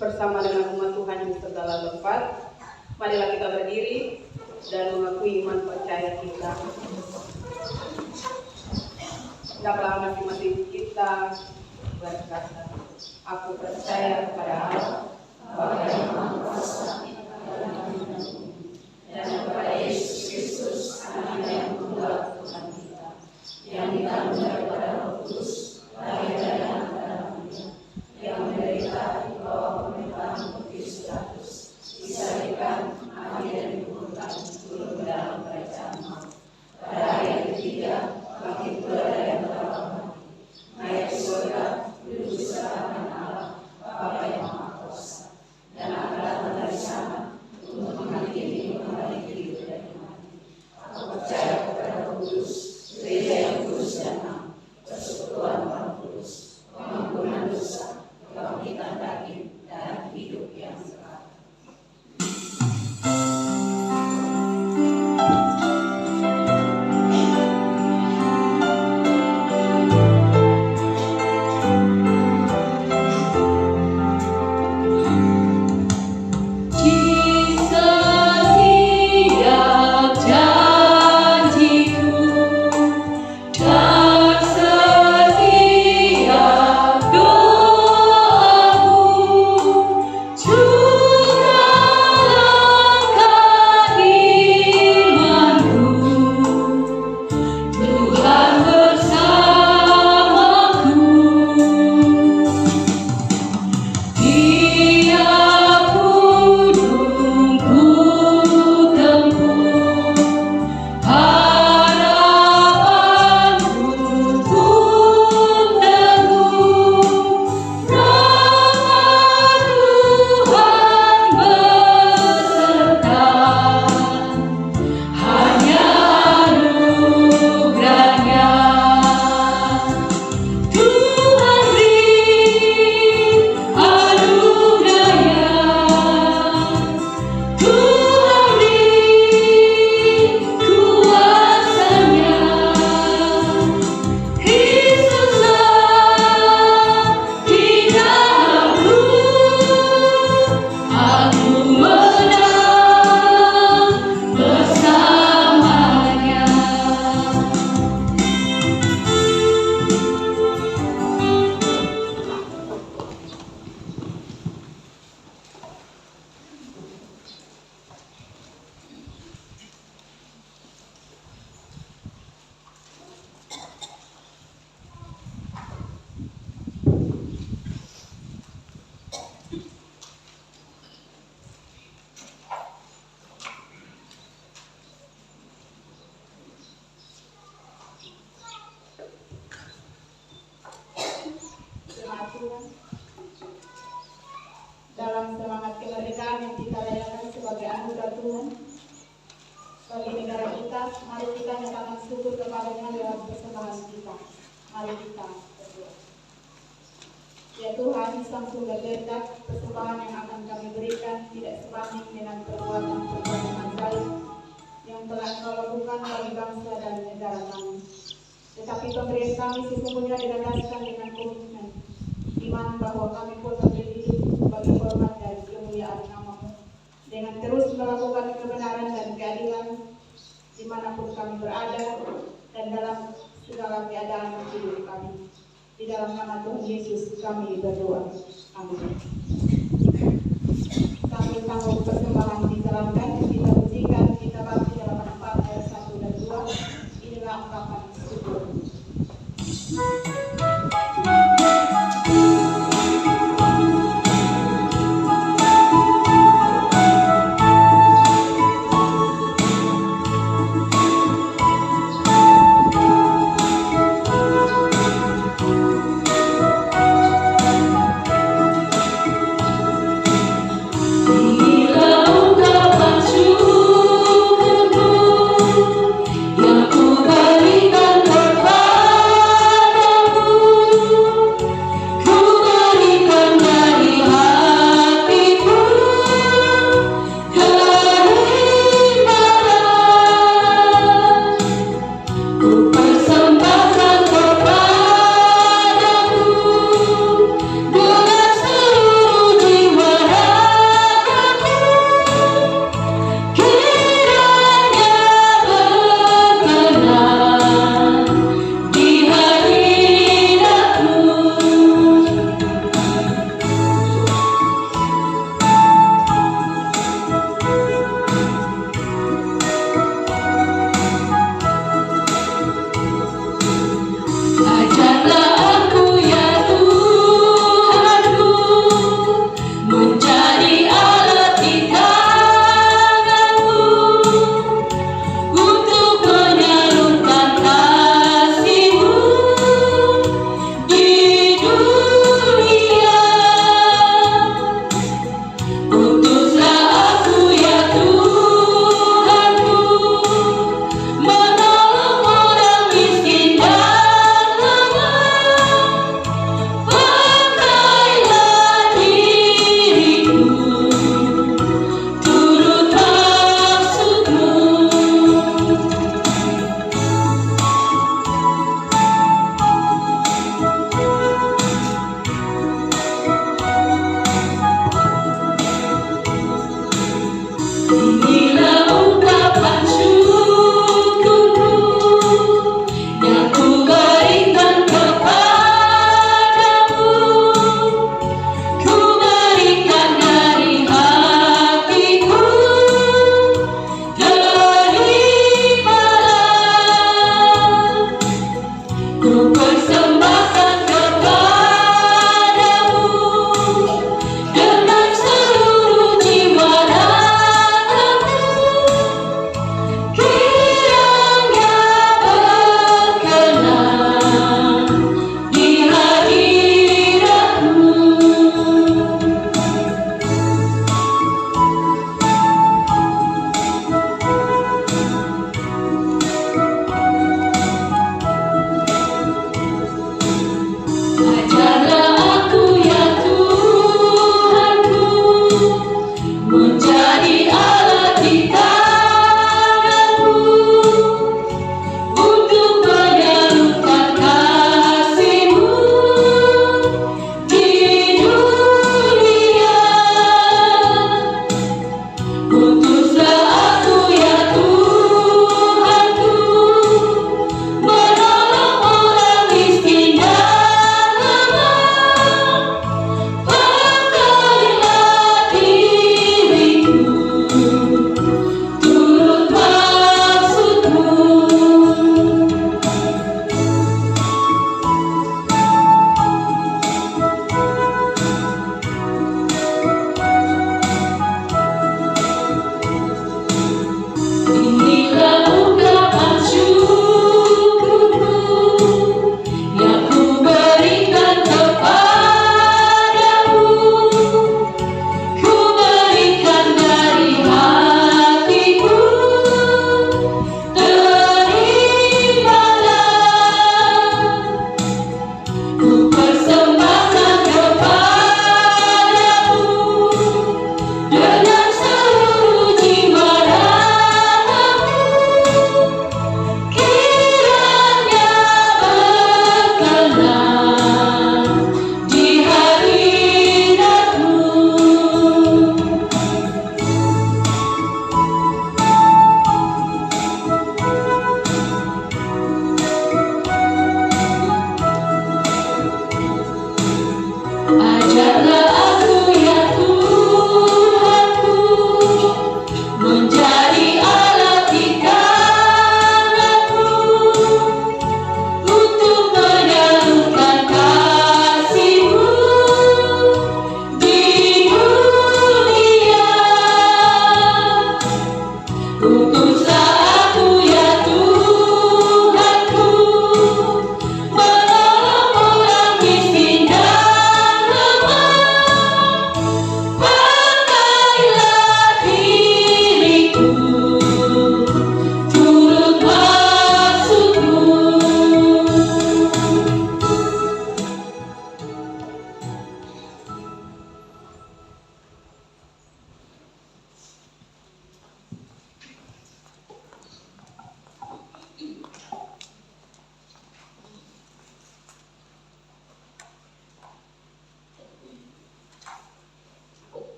bersama dengan umat Tuhan di segala tempat. Marilah kita berdiri dan mengakui iman percaya kita. Hendaklah masing-masing kita berkata, aku percaya kepada Allah, Bapa yang Maha Kuasa, dan kepada Yesus Kristus, Anak yang tunggal Tuhan kita, yang dikandung daripada Roh Kudus, lahir dari anak darahnya, yang menderita di bawah pemerintahan Pontius Pilatus, disalibkan, mati dan dikuburkan, turun ke dalam kerajaan maut. Pada hari yang ketiga, bangkit pula dari antara orang mati, naik ke surga, duduk di sebelah Allah, Bapa yang Maha Kuasa, dan akan datang dari sana untuk menghakimi kembali hidup dan mati. Aku percaya kepada Roh Kudus, Gereja yang kudus dan am, persekutuan Roh Kudus, pengampunan dosa, kebangkitan daging, dan hidup yang kekal. Dalam semangat kemerdekaan yang kita rayakan sebagai anugerah Tuhan bagi negara kita, mari kita nyatakan syukur kepadanya lewat persembahan kita. Mari kita berdoa. Ya Tuhan, Sang Surga berkat, persembahan yang akan kami berikan tidak sebanding dengan perbuatan-perbuatan ajaib yang telah Engkau lakukan bagi bangsa dan negara kami. Tetapi pemberian kami sesungguhnya didasarkan dengan komitmen iman bahwa kami pun memberi hidup bagi hormat dan kemuliaan nama-Mu, dengan terus melakukan kebenaran dan keadilan dimanapun kami berada dan dalam segala keadaan hidup kami. Di dalam nama Tuhan Yesus kami berdoa. Amin. Sambil tanggung persembahan dijalankan, kita pujikan, kita bangkit dalam 4 ayat 1 dan 2. Inilah ungkapan syukur.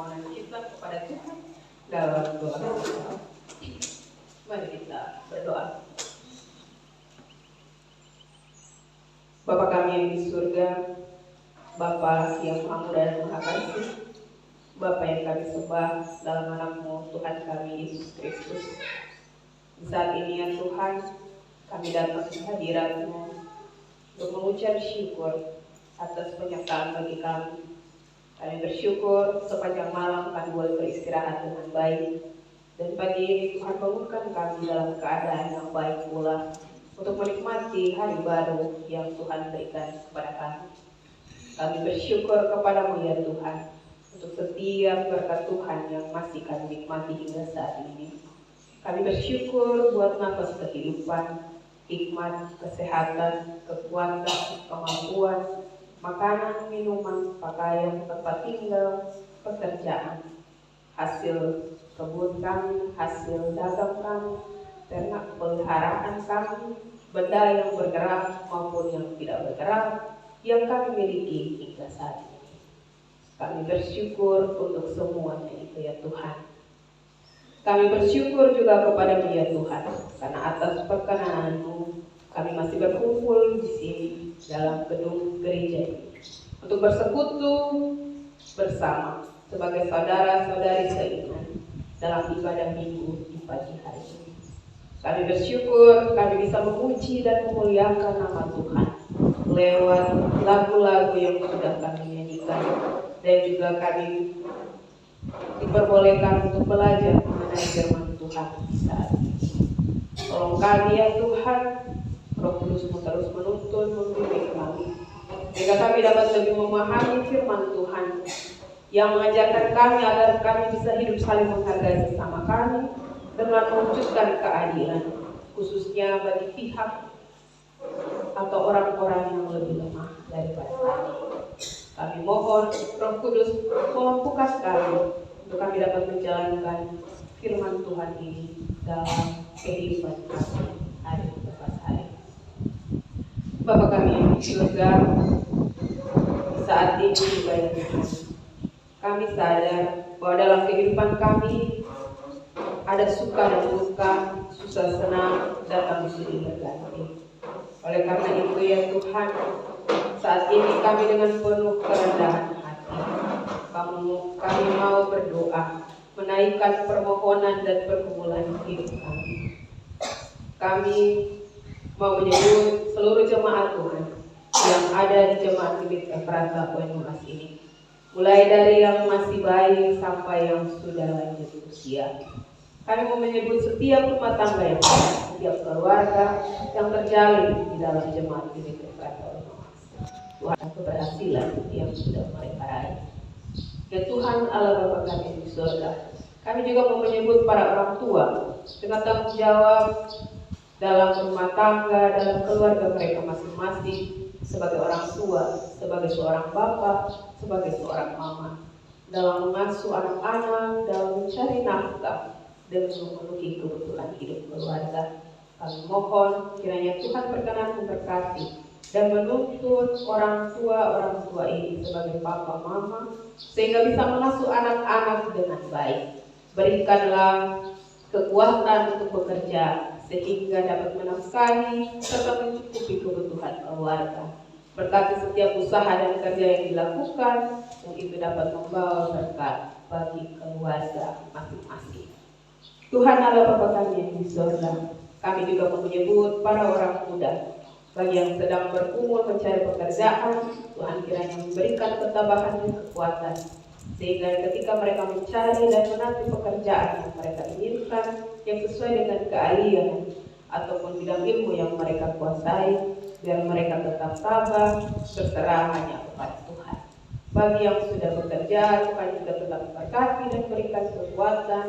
permohonan kita kepada Tuhan dalam doa. Mari kita berdoa. Bapa kami yang di surga, Bapa yang Maha Mulia dan Maha Kasih, Bapa yang kami sembah dalam nama-Mu Tuhan kami Yesus Kristus. Di saat ini ya Tuhan, kami datang ke hadirat-Mu untuk mengucap syukur atas penyertaan bagi kami. Kami bersyukur sepanjang malam kami boleh beristirahat dengan baik. Dan pagi ini Tuhan bangunkan kami dalam keadaan yang baik pula untuk menikmati hari baru yang Tuhan berikan kepada kami. Kami bersyukur kepada-Mu ya Tuhan untuk setiap berkat Tuhan yang masih kami nikmati hingga saat ini. Kami bersyukur buat nafas kehidupan, hikmat, kesehatan, kekuatan, kemampuan, makanan, minuman, pakaian, tempat tinggal, pekerjaan, hasil kebun kami, hasil dagang kami, ternak peliharaan kami, benda yang bergerak maupun yang tidak bergerak, yang kami miliki hingga saat ini. Kami bersyukur untuk semuanya itu ya Tuhan. Kami bersyukur juga kepada-Mu ya Tuhan, karena atas perkenanan-Mu kami masih berkumpul di sini dalam gedung gereja ini untuk bersekutu bersama sebagai saudara-saudari seiman dalam ibadah minggu di pagi hari ini. Kami bersyukur kami bisa memuji dan memuliakan nama Tuhan lewat lagu-lagu yang sudah kami nyanyikan, dan juga kami diperbolehkan untuk belajar mengenai firman Tuhan di saat ini. Tolong kami ya Tuhan, Roh Kudus-Mu terus menuntun, membimbing kami, sehingga kami dapat lebih memahami firman Tuhan yang mengajarkan kami agar kami bisa hidup saling menghargai sesama kami dengan mewujudkan keadilan, khususnya bagi pihak atau orang-orang yang lebih lemah daripada kami. Kami mohon Roh Kudus memampukan kami untuk kami dapat menjalankan firman Tuhan ini dalam kehidupan kami hari lepas hari. Bapa kami yang di surga, saat ini juga ya Tuhan, kami sadar bahwa dalam kehidupan kami ada suka dan duka, susah senang, datang silih berganti. Oleh karena itu ya Tuhan, saat ini kami dengan penuh kerendahan hati, kami mau berdoa, menaikkan permohonan dan pergumulan hidup kami. Kami mau menyebut seluruh jemaat Tuhan yang ada di jemaat Bibit Efrata Banyumas ini, mulai dari yang masih bayi sampai yang sudah lanjut usia. Kami mau menyebut setiap rumah tangga yang ada, setiap keluarga yang terjalin di dalam jemaat Bibit Efrata Banyumas. Tuhan, keberhasilan yang sudah mereka raih. Ya Tuhan Allah Bapa kami di surga, kami juga mau menyebut para orang tua dengan tanggung jawab dalam rumah tangga, dalam keluarga mereka masing-masing, sebagai orang tua, sebagai seorang bapak, sebagai seorang mama, dalam mengasuh anak-anak, dalam mencari nafkah dan memenuhi kebutuhan hidup keluarga. Kami mohon kiranya Tuhan berkenan memberkati dan menuntun orang tua ini sebagai papa mama, sehingga bisa mengasuh anak-anak dengan baik. Berikanlah kekuatan untuk bekerja sehingga dapat menafkahi serta mencukupi kebutuhan keluarga. Berkati setiap usaha dan kerja yang dilakukan, yang itu dapat membawa berkat bagi keluarga masing-masing. Tuhan Allah Bapa kami yang di surga, kami juga menyebut para orang muda bagi yang sedang berumur mencari pekerjaan. Tuhan kiranya memberikan ketabahan dan kekuatan, sehingga ketika mereka mencari dan menanti pekerjaan yang mereka inginkan yang sesuai dengan keahlian ataupun bidang ilmu yang mereka kuasai, biar mereka tetap sabar, berserah hanya kepada Tuhan. Bagi yang sudah bekerja, Tuhan juga tetap memberkati dan berikan kekuatan,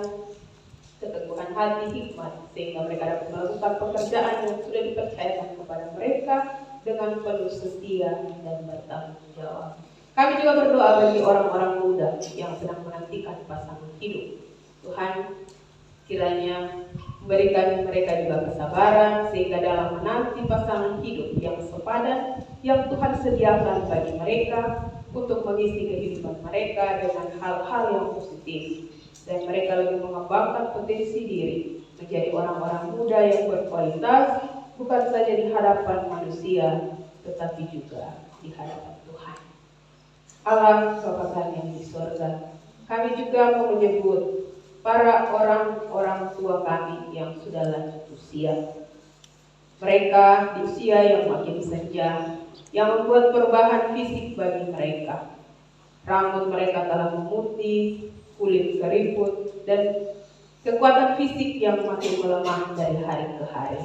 keteguhan hati, hikmat, sehingga mereka dapat melakukan pekerjaan yang sudah dipercayakan kepada mereka dengan penuh setia dan bertanggung jawab. Kami juga berdoa bagi orang-orang muda yang sedang menantikan pasangan hidup. Tuhan kiranya memberikan mereka juga kesabaran, sehingga dalam menanti pasangan hidup yang sepadan yang Tuhan sediakan bagi mereka, untuk mengisi kehidupan mereka dengan hal-hal yang positif, dan mereka lebih mengembangkan potensi diri menjadi orang-orang muda yang berkualitas, bukan saja di hadapan manusia, tetapi juga di hadapan Tuhan. Allah Bapa kami yang di surga, kami juga mau menyebut para orang tua kami yang sudah lanjut usia. Mereka di usia yang makin senja, yang membuat perubahan fisik bagi mereka. Rambut mereka telah memutih, kulit keriput, dan kekuatan fisik yang makin melemah dari hari ke hari.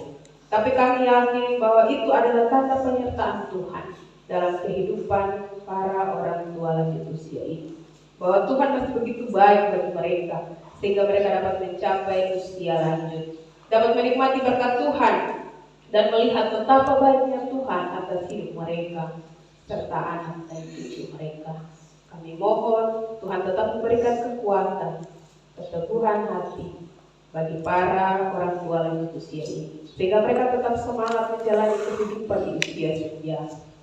Tapi kami yakin bahwa itu adalah tanda penyertaan Tuhan dalam kehidupan para orang tua lanjut usia ini. Bahwa Tuhan masih begitu baik bagi mereka, sehingga mereka dapat mencapai usia lanjut, dapat menikmati berkat Tuhan, dan melihat betapa baiknya Tuhan atas hidup mereka, serta anak dan cucu mereka. Kami mohon Tuhan tetap memberikan kekuatan, keteguhan hati bagi para orang tua lanjut usia ini, sehingga mereka tetap semangat menjalani kehidupan di usia senja,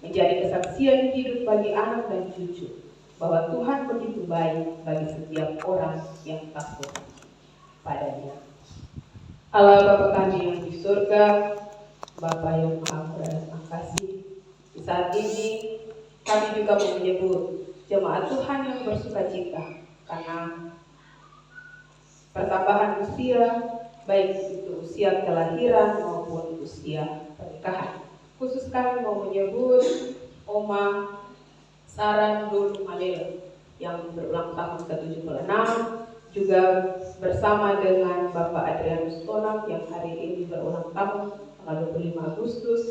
menjadi kesaksian hidup bagi anak dan cucu, bahwa Tuhan begitu baik bagi setiap orang yang takut padanya. Allah Bapa kami yang di surga, Bapa yang Maha Berterima kasih, di saat ini kami juga menyebut jemaat Tuhan yang bersuka cita karena pertambahan usia, baik itu usia kelahiran maupun usia pernikahan. Khusus kami mau menyebut Oma Saran Dulu Malele yang berulang tahun ke-76, juga bersama dengan Bapak Adrianus Tonang yang hari ini berulang tahun tanggal 25 Agustus,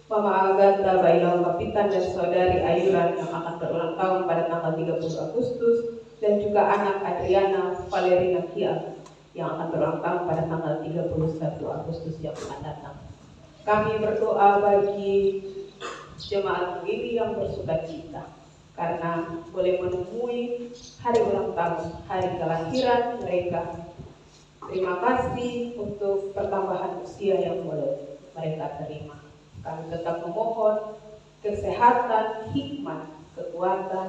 Mama Agatha Bailau Kapitan dan Saudari Ayuran yang akan berulang tahun pada tanggal 30 Agustus, dan juga anak Adriana Valerina Kia yang akan berulang tahun pada tanggal 31 Agustus yang akan datang. Kami berdoa bagi jemaat ini yang bersuka cita karena boleh menemui hari ulang tahun, hari kelahiran mereka. Terima kasih untuk pertambahan usia yang boleh mereka terima. Kami tetap memohon kesehatan, hikmat, kekuatan,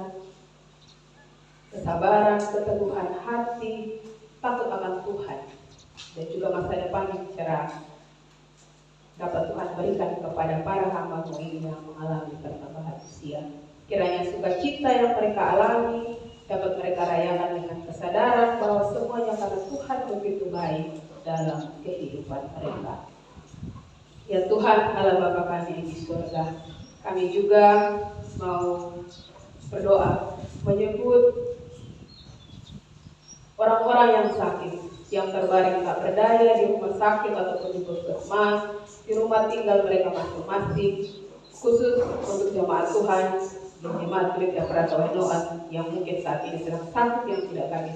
kesabaran, keteguhan hati, takut akan Tuhan, dan juga masa depan yang cerah dapat Tuhan berikan kepada para hamba-Mu ini yang mengalami pertambahan usia. Kiranya sukacita yang mereka alami dapat mereka rayakan dengan kesadaran bahwa semuanya karena Tuhan begitu baik dalam kehidupan mereka. Ya Tuhan, Allah Bapa kami di surga, kami juga mau berdoa menyebut orang-orang yang sakit, yang terbaring tak berdaya di rumah sakit ataupun di puskesmas, di rumah tinggal mereka masing-masing, khusus untuk jemaat Tuhan di Jemaat Gereja Perantauan Noat yang mungkin saat ini sedang sakit yang tidak kami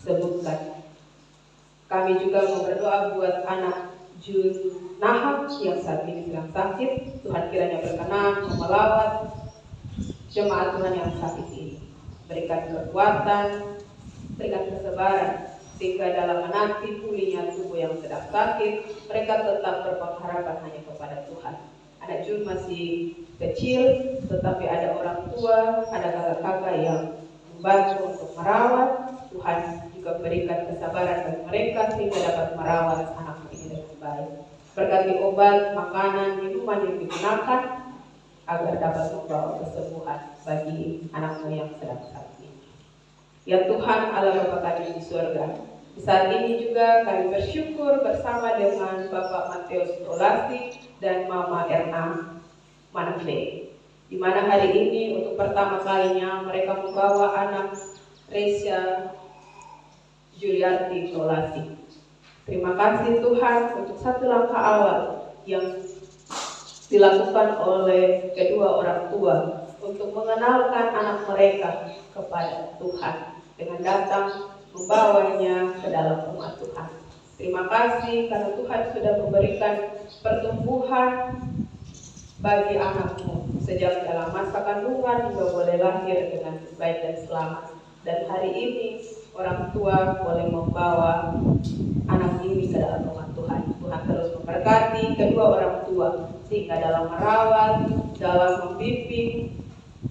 sebutkan. Kami juga mau berdoa buat anak Jun Naham yang saat ini sedang sakit. Tuhan kiranya berkenan melawat jemaat Tuhan yang sakit ini, berikan kekuatan, berikan kesabaran, sehingga dalam menanti pulihnya tubuh yang sedang sakit, mereka tetap berpengharapan hanya kepada Tuhan. Anak Jun masih kecil, tetapi ada orang tua, ada kakak-kakak yang membantu untuk merawat. Tuhan juga berikan kesabaran bagi mereka sehingga dapat merawat anak ini dengan baik. Berkati obat, makanan, minuman yang digunakan agar dapat membawa kesembuhan bagi anakmu yang sedang sakit. Ya Tuhan, Allah Bapa kami di surga, di saat ini juga kami bersyukur bersama dengan Bapak Mateus Tolasi dan Mama Erna Manafle, di mana hari ini untuk pertama kalinya mereka membawa anak Resya Juliarti Tolasi. Terima kasih Tuhan untuk satu langkah awal yang dilakukan oleh kedua orang tua untuk mengenalkan anak mereka kepada Tuhan dengan datang membawanya ke dalam rumah Tuhan. Terima kasih karena Tuhan sudah memberikan pertumbuhan bagi anakmu sejak dalam masa kandungan hingga boleh lahir dengan baik dan selamat. Dan hari ini orang tua boleh membawa anak ini ke dalam rumah Tuhan. Tuhan terus memberkati kedua orang tua sehingga dalam merawat, dalam membimbing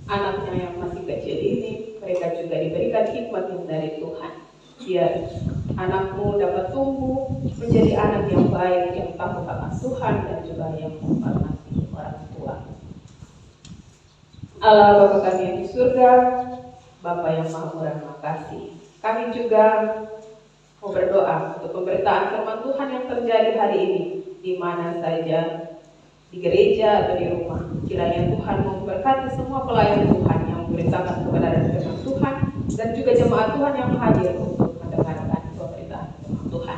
anaknya yang masih kecil ini, mereka juga diberikan hikmat yang dari Tuhan. Biar anakmu dapat tumbuh menjadi anak yang baik, yang takut akan Tuhan, dan juga yang menghormati orang tua. Allah Bapa kami yang di surga, Bapa yang Maha Murah Makasih. Kami juga mau berdoa untuk pemberitaan firman Tuhan yang terjadi hari ini, di mana saja, di gereja atau di rumah. Kiranya Tuhan memberkati semua pelayan Tuhan yang memberitakan kebenaran firman Tuhan, dan juga jemaat Tuhan yang hadir untuk mendengarkan pemberitaan firman Tuhan.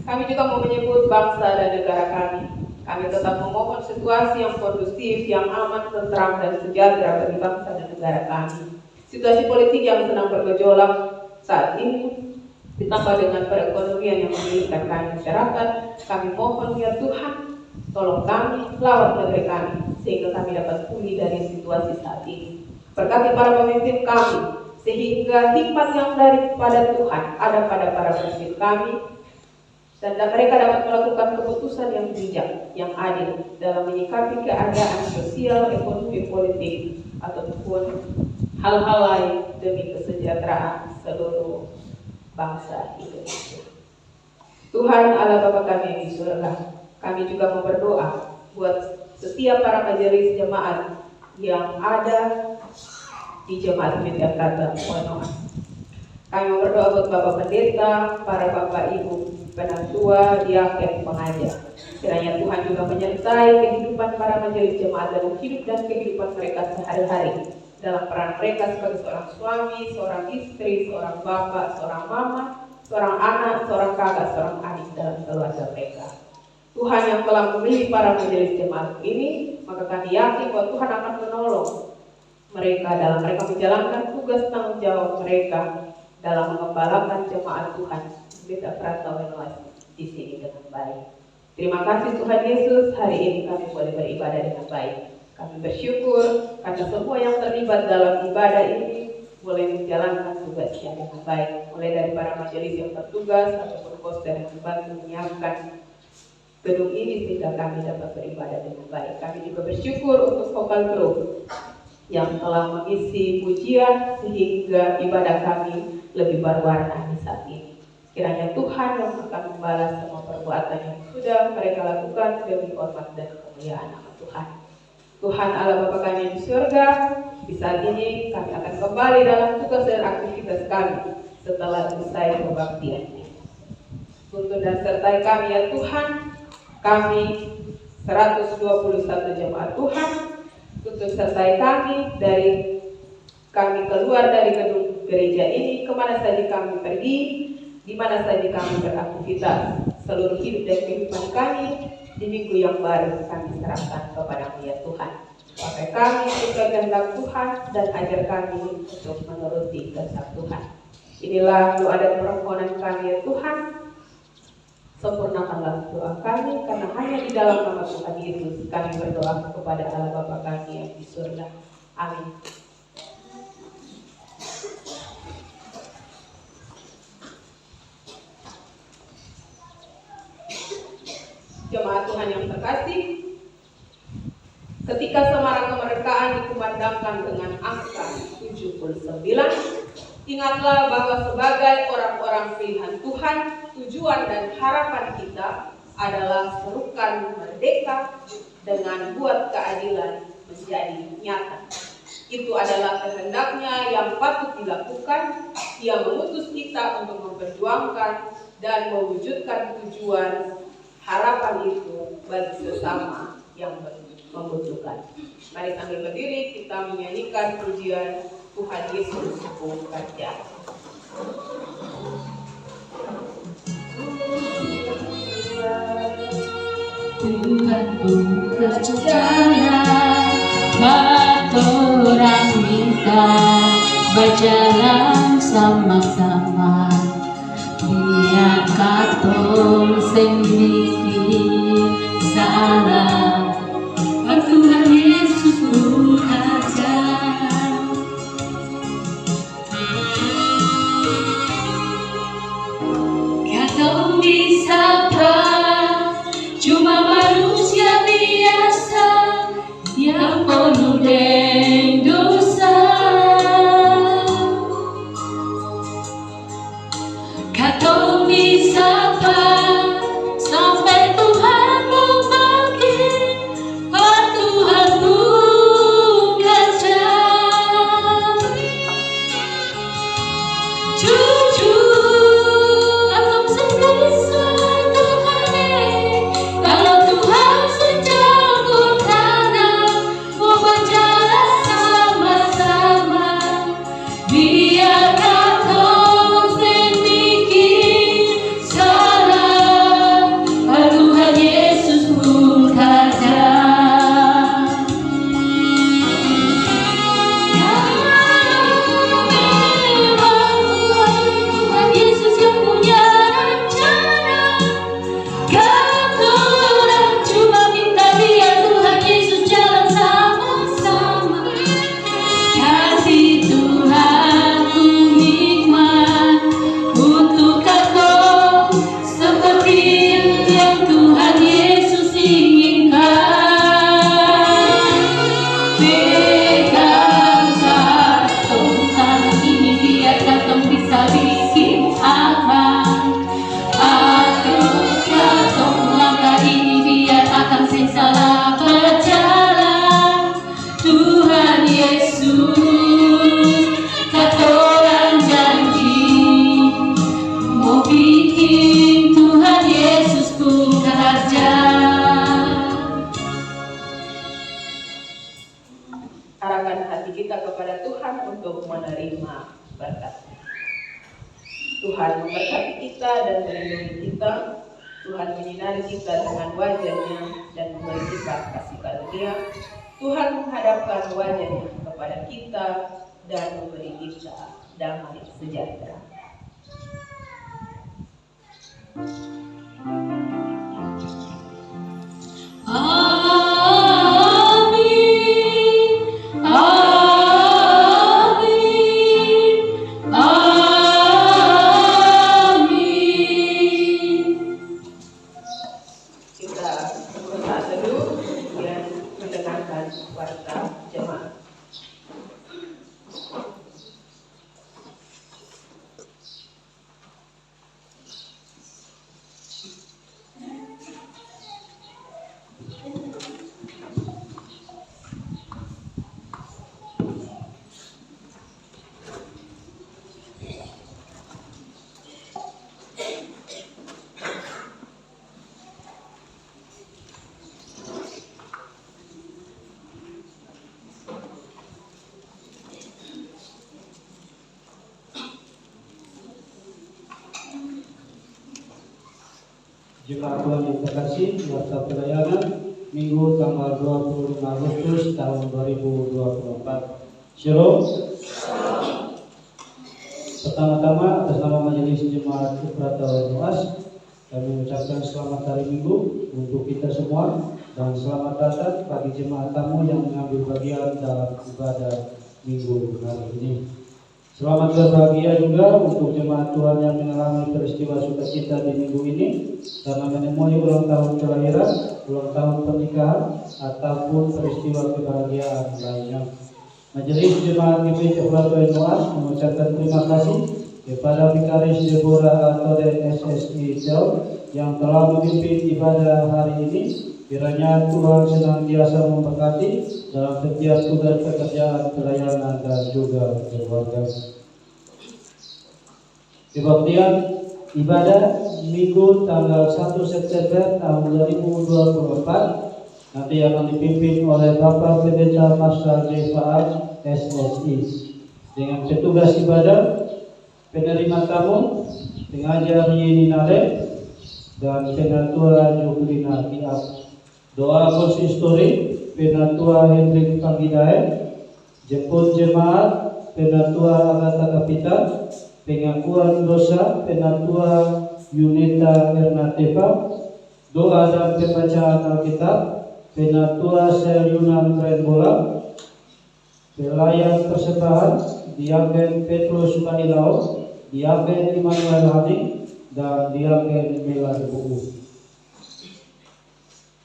Kami juga mau menyebut bangsa dan negara kami. Kami tetap memohon situasi yang kondusif, yang aman, tentram, dan sejahtera bagi bangsa dan negara kami. Situasi politik yang sedang bergejolak saat ini, ditambah dengan perekonomian yang menyulitkan kami masyarakat, kami mohon ya Tuhan, tolong kami, lawat negeri kami, sehingga kami dapat pulih dari situasi saat ini. Berkati para pemimpin kami, sehingga hikmat yang daripada Tuhan ada pada para pemimpin kami, dan mereka dapat melakukan keputusan yang bijak, yang adil dalam menyikapi keadaan sosial, ekonomi, politik, ataupun hal-hal lain demi kesejahteraan seluruh bangsa Indonesia. Tuhan Allah Bapa kami yang di surga, kami juga mau berdoa buat setiap para majelis jemaat yang ada di Jemaat Mediakata Wonoa. Kami mau berdoa buat Bapak Pendeta, para Bapak Ibu Penatua, diaken, pengajar. Kiranya Tuhan juga menyertai kehidupan para majelis jemaat dalam hidup dan kehidupan mereka sehari-hari, dalam peran mereka sebagai seorang suami, seorang istri, seorang bapak, seorang mama, seorang anak, seorang kakak, seorang adik dalam keluarga mereka. Tuhan yang telah memilih para majelis jemaat ini, maka kami yakin bahwa Tuhan akan menolong mereka dalam mereka menjalankan tugas tanggung jawab mereka dalam mengembalakan jemaat Tuhan Beda Pratawai di sini dengan baik. Terima kasih Tuhan Yesus, hari ini kami boleh beribadah dengan baik. Kami bersyukur karena semua yang terlibat dalam ibadah ini boleh menjalankan tugasnya dengan baik, mulai dari para majelis yang bertugas ataupun poster yang membantu menyiapkan gedung ini sehingga kami dapat beribadah dengan baik. Kami juga bersyukur untuk vokal group yang telah mengisi pujian sehingga ibadah kami lebih berwarna di saat ini. Kiranya Tuhan yang akan membalas semua perbuatan yang sudah mereka lakukan demi hormat dan kemuliaan nama Tuhan. Tuhan Allah Bapa kami di surga, di saat ini kami akan kembali dalam tugas dan aktivitas kami setelah selesai pembaktian. Tuntun dan sertai kami ya Tuhan, kami 121 jemaat Tuhan, tuntun sertai kami dari kami keluar dari gedung gereja ini, kemana saja kami pergi, di mana saja kami beraktivitas, seluruh hidup dan kehidupan kami di minggu yang baru kami serahkan kepada ya Tuhan. Pakai kami sesuai kehendak Tuhan dan ajar kami untuk menuruti kehendak Tuhan. Inilah doa dan permohonan kami ya Tuhan. Sempurnakanlah doa kami, karena hanya di dalam nama Tuhan Yesus kami berdoa kepada Allah Bapa kami yang di surga. Amin. Jemaat Tuhan yang terkasih, ketika semarak kemerdekaan dikumandangkan dengan angka 79, ingatlah bahwa sebagai orang-orang pilihan Tuhan, tujuan dan harapan kita adalah serukan merdeka dengan buat keadilan menjadi nyata. Itu adalah kehendaknya yang patut dilakukan. Dia mengutus kita untuk memperjuangkan dan mewujudkan tujuan harapan itu bagi sesama yang membutuhkan. Mari sambil berdiri kita menyanyikan pujian Tuhan Yesus Ku Percaya. Tuhan ku percaya, orang minta berjalan sama-sama. Biar katong sendiri salah, Tuhan Yesus ku percaya. Katong disapa cuma manusia biasa yang penuh dengan dosa. Katong disapa sampai Tuhan memanggil, Tuhan buka jalan. Jujur, katong sebisa Tuhan, kalau Tuhan sejauh tanah mau berjalan sama-sama, biar katong sedikit salah, Tuhan Yesus buka jalan. Tuhan Yesus yang punya rencana, katong cuma minta biar Tuhan Yesus jalan sama-sama. Kasih Tuhan ku nikmat untuk katong seperti yang Tuhan Yesus inginkan. Pegang katong tangan ini biar katong bisa bikin aman. Atur katong langkah ini biar akan sing salah berjalan. Tuhan Yesus, katorang janji mau bikin Tuhan Yesus bekerja. Arahkan hati kita kepada Tuhan untuk menerima berkat. Tuhan memberkati kita dan melindungi kita. Tuhan menyinari kita dengan wajah-Nya dan memberi kita kasih karunia. Tuhan menghadapkan wajah-Nya kepada kita dan memberi kita damai sejahtera. Amin, amin, amin. Kita bersaat teduh dan mendengarkan warta jemaat. Jemaat Tuhan yang terkasih, warta pelayanan Minggu tanggal 25 Agustus tahun 2024. Shalom. Pertama-tama atas nama Majelis Jemaat Uprata Nuas, kami mengucapkan selamat hari Minggu untuk kita semua dan selamat datang bagi jemaat tamu yang mengambil bagian dalam ibadah Minggu hari ini. Selamat berbahagia juga untuk jemaat Tuhan yang mengalami peristiwa sukacita di minggu ini karena menemui ulang tahun kelahiran, ulang tahun pernikahan, ataupun peristiwa kebahagiaan lainnya. Majelis Jemaat GPI Uprata Nuas mengucapkan terima kasih kepada Vikaris Deborah atau SSI Tel yang telah memimpin ibadah hari ini. Kiranya Tuhan senantiasa memberkati dalam setiap tugas pekerjaan, pelayanan, dan juga keluarga. Kebaktian ibadah Minggu tanggal 1 September tahun 2024 nanti akan dipimpin oleh Bapak Pendeta Masra J.F.A. SSI dengan petugas ibadah, penerima tamu, pengajar Yeni Nale, dan penatua Jukulina Kiaf. Doa konsistori Penatua Hendrik Panggidae, jemput jemaat Penatua Agatha Kapita, pengakuan dosa Penatua Yunita Ernateva, doa dan pembacaan Alkitab Penatua Selyunan Renbola, pelayan persembahan Diaken Petrus Manilao, Diaken Immanuel Hani, dan Diaken Milan Buku.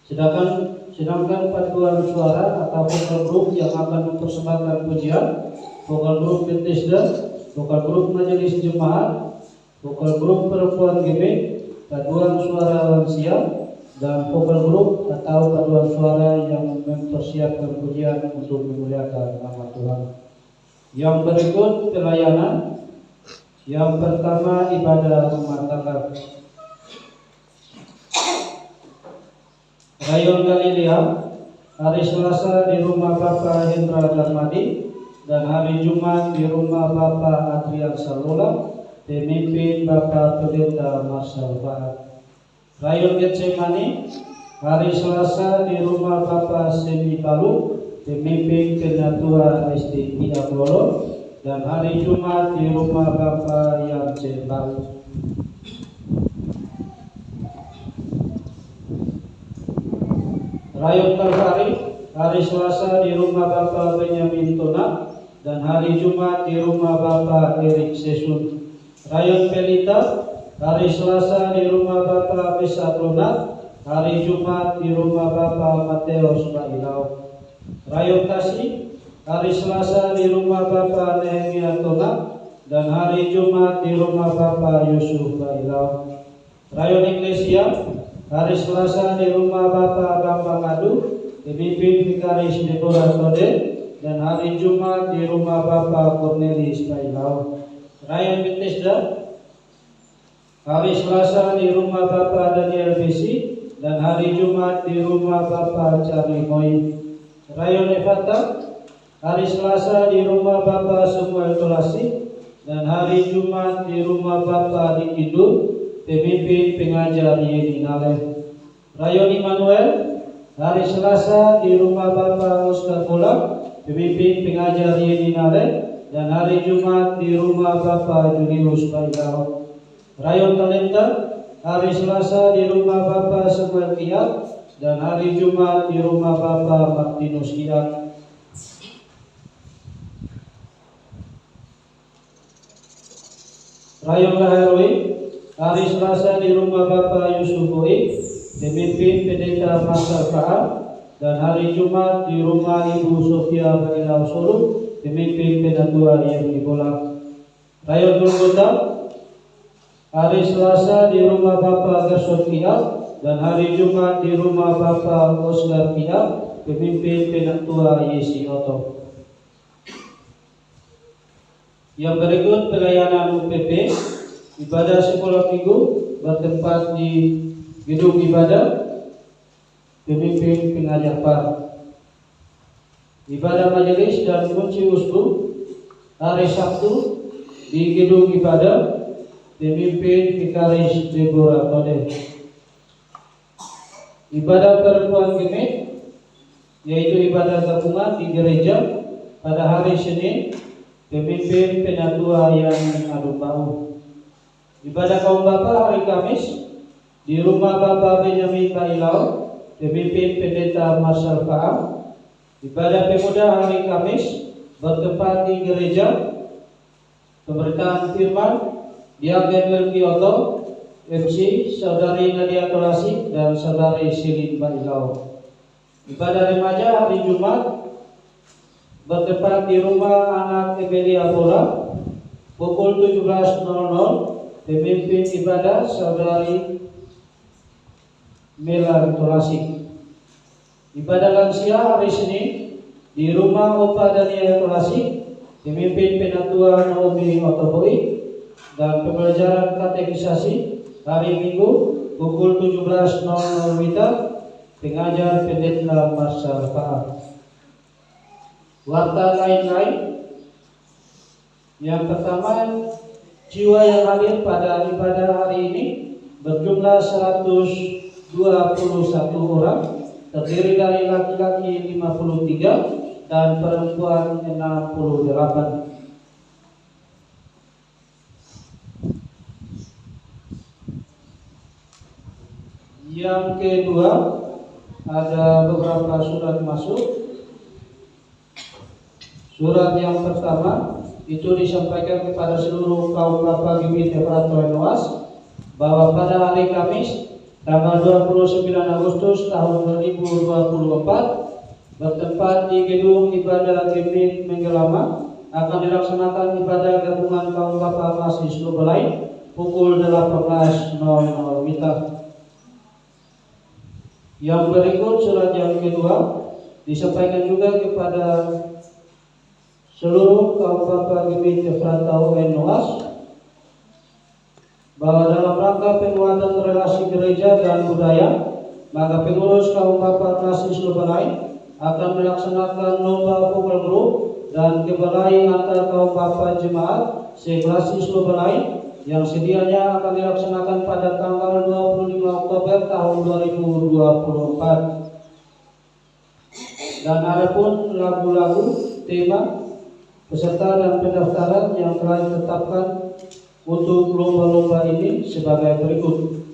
Sedangkan paduan suara atau vokal group yang akan mempersembahkan pujian, vokal group Bethesda, vokal group Majelis Jemaat, vokal grup perempuan gimmick, paduan suara lansia, dan vokal grup atau paduan suara yang mempersiapkan pujian untuk memuliakan nama Tuhan. Yang berikut pelayanan. Yang pertama, ibadah rumah tangga. Rayon Galilea, hari Selasa di rumah Bapak Hendra Darmadi dan hari Jumat di rumah Bapak Adrian Salula, pemimpin Bapak Pendeta Marshal Fahad. Rayon Getsemani, hari Selasa di rumah Bapak Semi Palu, pemimpin Penatua SDI Abolo, dan hari Jumat di rumah Bapak yang Baru. Rayon Kalvari, hari Selasa di rumah Bapak Benyamin Tona, dan hari Jumat di rumah Bapak Erik Sesun. Rayon Pelita, hari Selasa di rumah Bapak Besa Donat, hari Jumat di rumah Bapak Mateus Bailau. Rayon Kasih, hari Selasa di rumah Bapak Nehemia Tona, dan hari Jumat di rumah Bapak Yusuf Bailau. Rayon Iglesia, hari Selasa di rumah Bapak Bambang Adu, pemimpin Vikaris Deborah Tode, dan hari Jumat di rumah Bapak Cornelis Bailau. Rayon Bethesda, hari Selasa di rumah Bapak Daniel Besi, dan hari Jumat di rumah Bapak Charlie Moy. Rayon Evata, hari Selasa di rumah Bapak Samuel Tolasi, dan hari Jumat di rumah Bapak Dikidu, pemimpin pengajar Yeni Nale. Rayon Immanuel, hari Selasa di rumah Bapak Oscar Bola, pemimpin pengajar Yeni Nale, dan hari Jumat di rumah Bapak Julius Bailau. Rayon Talenta, hari Selasa di rumah Bapak Samuel Kiat, dan hari Jumat di rumah Bapak Martinus Kiat. Rayon Laherwi, hari Selasa di rumah Bapak Yusuf Boy, pemimpin Pendeta Marshal Fahad, dan hari Jumat di rumah Ibu Sofia Bailau Solo, pemimpin Penatua Yeni Bola. Rayon Golgota, hari Selasa di rumah Bapak Gerson Kiat, dan hari Jumat di rumah Bapak Oscar Kiat, pemimpin Penatua Yesi Oto. Yang berikut pelayanan UPP, ibadah sekolah minggu bertempat di gedung ibadah, pemimpin pengajar PAR. Ibadah majelis dan kunci usbu hari Sabtu di gedung ibadah, pemimpin Vikaris Deborah Tode. Ibadah perempuan gemik, yaitu ibadah gabungan di gereja pada hari Senin, pemimpin Penatua yang Adu Bau. Ibadah kaum bapa hari Kamis di rumah Bapak Benyamin Bailau, pemimpin Pendeta Marshal Fahad. Ibadah pemuda hari Kamis bertempat di gereja pemberitaan firman Diaken Melkioto, MC Saudari Nadia Tolasi, dan Saudari Silin Bailau. Ibadah remaja hari Jumat bertempat di rumah anak Emelia Bola pukul 17.00, pemimpin ibadah Saudari Melan Tolasi. Ibadah lansia hari Senin di rumah Opa Daniel Tolasi, pemimpin Penatua Naomi Otoboi, dan pembelajaran katekisasi hari Minggu pukul 17.00 WITA, pengajar Pendeta Marshal Fahad. Warta lain-lain. Yang pertama, jiwa yang hadir pada ibadah hari ini berjumlah 121 orang, terdiri dari laki-laki 53 dan perempuan 68. Yang kedua, ada beberapa surat masuk. Surat yang pertama itu disampaikan kepada seluruh kaum bapa Gibit Efrato Noas bahwa pada hari Kamis tanggal 29 Agustus tahun 2024 bertempat di gedung ibadah Gibit Menggelama akan dilaksanakan ibadah gabungan kaum bapa mahasiswa Belai, pukul 18.00 WITA. Yang berikut surat yang kedua disampaikan juga kepada seluruh kaum bapa Gemit Efratah UN Noas bahwa dalam rangka penguatan relasi gereja dan budaya, maka pengurus kaum bapa Klasis Lubalai akan melaksanakan lomba vokal group dan kebelai antar kaum bapa jemaat se-Klasis Lubalai yang sedianya akan dilaksanakan pada tanggal 25 Oktober tahun 2024. Dan adapun lagu-lagu, tema, peserta dan pendaftaran yang telah ditetapkan untuk lomba-lomba ini sebagai berikut.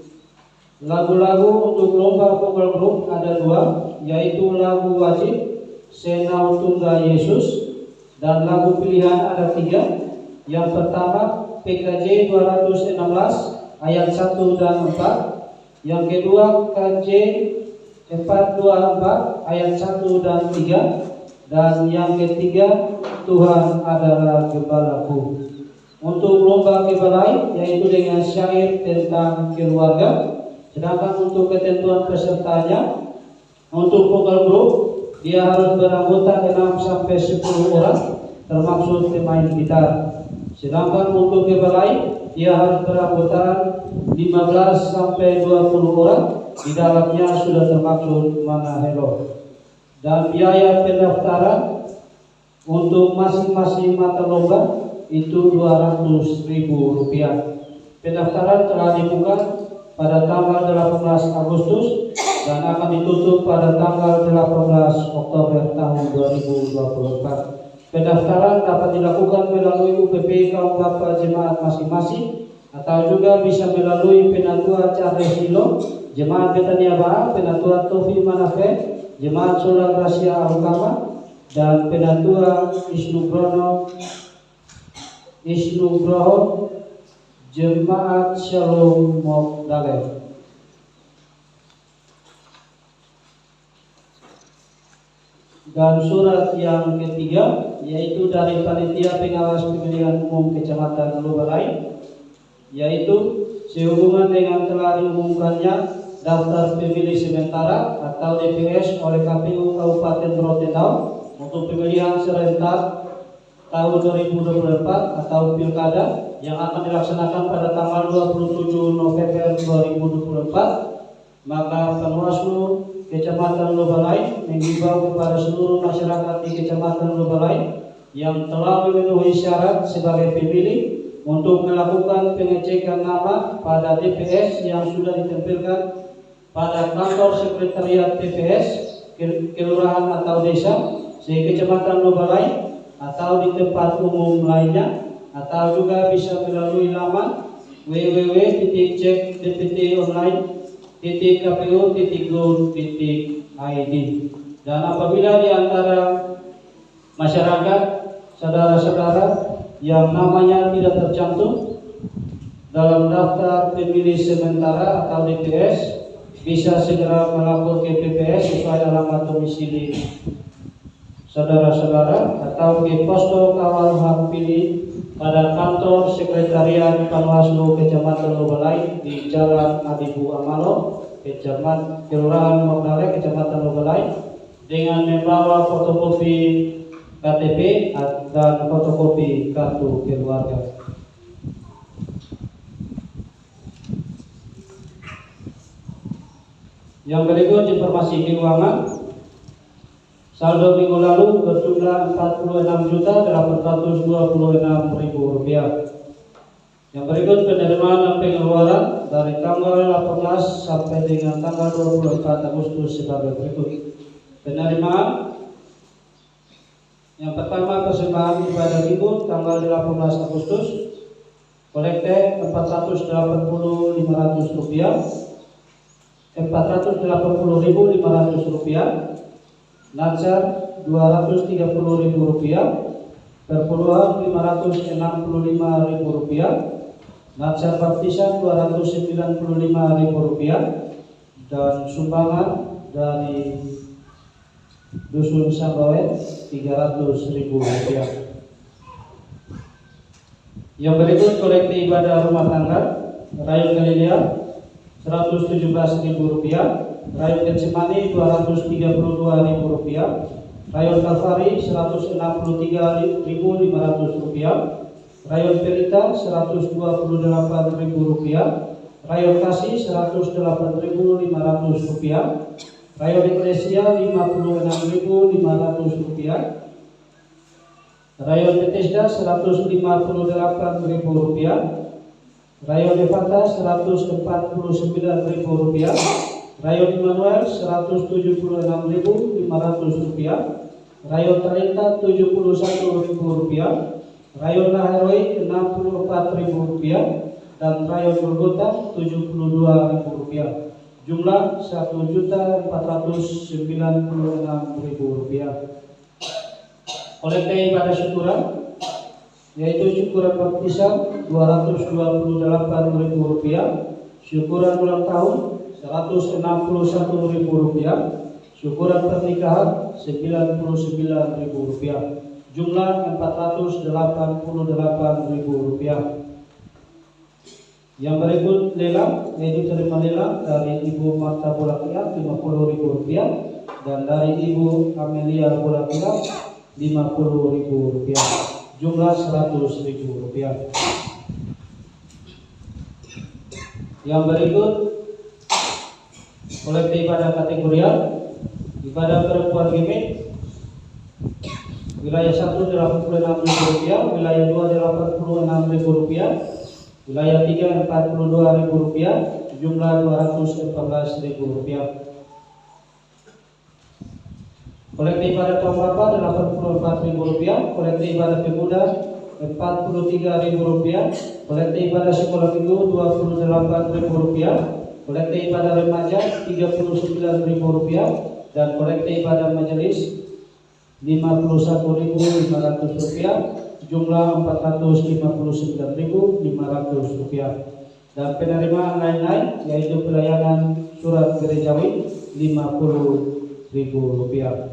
Lagu-lagu untuk lomba vokal group ada 2, yaitu lagu wajib Senau Tunggal Yesus dan lagu pilihan ada 3. Yang pertama PKJ 216 ayat 1 dan 4. Yang kedua KJ 424 ayat 1 dan 3. Dan yang ketiga Tuhan adalah gembalaku. Untuk lomba kebelai yaitu dengan syair tentang keluarga. Sedangkan untuk ketentuan pesertanya, untuk vokal group dia harus beranggota 6-10 orang termasuk pemain gitar. Sedangkan untuk kebelai dia harus beranggota 15-20 orang, di dalamnya sudah termaksud Manahelo. Dan biaya pendaftaran untuk masing-masing mata lomba itu Rp200.000. Pendaftaran telah dibuka pada tanggal 18 Agustus dan akan ditutup pada tanggal 18 Oktober tahun 2024. Pendaftaran dapat dilakukan melalui UPP kaum bapa jemaat masing-masing atau juga bisa melalui Penatua Charles Hilo, Jemaat Betania Baha, Penatua Tofi Manafe, Jemaat Sola Gracia Alukama, dan Penatua Isnugroho Jemaat Shalom Mogdale. Dan surat yang ketiga yaitu dari Panitia Pengawas Pemilihan Umum Kecamatan Lubalai, yaitu sehubungan dengan telah diumumkannya daftar pemilih sementara atau DPS oleh KPU Kabupaten Rotendau untuk pemilihan serentak tahun 2024 atau Pilkada yang akan dilaksanakan pada tanggal 27 November 2024, maka Panwaslu Kecamatan Lubalai menghimbau kepada seluruh masyarakat di Kecamatan Lubalai yang telah memenuhi syarat sebagai pemilih untuk melakukan pengecekan nama pada DPS yang sudah ditempelkan pada kantor sekretariat TPS, kelurahan atau desa se-Kecamatan Lubalai atau di tempat umum lainnya, atau juga bisa melalui laman www.cek.online.kpu.go.id. Dan apabila di antara masyarakat saudara-saudara yang namanya tidak tercantum dalam daftar pemilih sementara atau DPS, bisa segera melapor ke PPS sesuai alamat domisili saudara-saudara atau ke posko kawal hak pilih pada kantor sekretariat Panwaslu Kecamatan Lubalai di Jalan Adibu Amalo, Kecamatan Kelurahan Mogdale, Kecamatan Lubalai, dengan membawa fotokopi KTP dan fotokopi kartu keluarga. Yang berikut informasi keuangan. Saldo minggu lalu berjumlah Rp46.826.000. Yang berikut penerimaan dan pengeluaran dari tanggal 18 sampai dengan tanggal 24 Agustus sebagai berikut. Penerimaan yang pertama, persembahan ibadah minggu tanggal 18 Agustus, kolekte Rp480.500, Rp480.500, Nacar Rp230.000, perpuluhan Rp565.000, Nacar baptisan Rp295.000, dan sumbangan dari Dusun Sambawet Rp300.000. Yang berikut kolektif ibadah rumah tangga Rayon Galilea Rp117.000, Rayon Getsemani Rp232.000, Rayon Kalvari Rp163.500, Rayon Pelita Rp128.000, Rayon Kasih Rp108.500, Rayon Eklesia Rp56.500, Rayon Bethesda Rp158.000, Rayon Evata Rp149.000, Rayon Immanuel Rp176.500, Rayon Talenta Rp71.000, Rayon Laheroi Rp64.000, dan Rayon Golgota Rp72.000. Jumlah Rp1.496.000. Kolektif ibadah syukuran yaitu syukuran baptisan Rp228.000, syukuran ulang tahun Rp161.000, syukuran pernikahan Rp99.000, jumlah Rp488.000. Yang berikut lelang yaitu terima lelang dari Ibu Marta Bolakia Rp50.000 dan dari Ibu Amelia Bolakia Rp50.000, jumlah Rp100.000. Yang berikut kolektif ibadah kategorial ibadah perempuan Gemit wilayah 1 Rp86.000, wilayah 2 Rp86.000, wilayah 3 Rp42.000, jumlah Rp214.000. Kolektif ibadah kaum bapa Rp84.000, kolektif ibadah pemuda Rp43.000, kolektif ibadah sekolah minggu Rp28.000, kolektif ibadah remaja Rp39.000, dan kolektif ibadah majelis Rp51.500, jumlah Rp459.500, dan penerimaan lain-lain yaitu pelayanan surat gerejawi Rp50.000.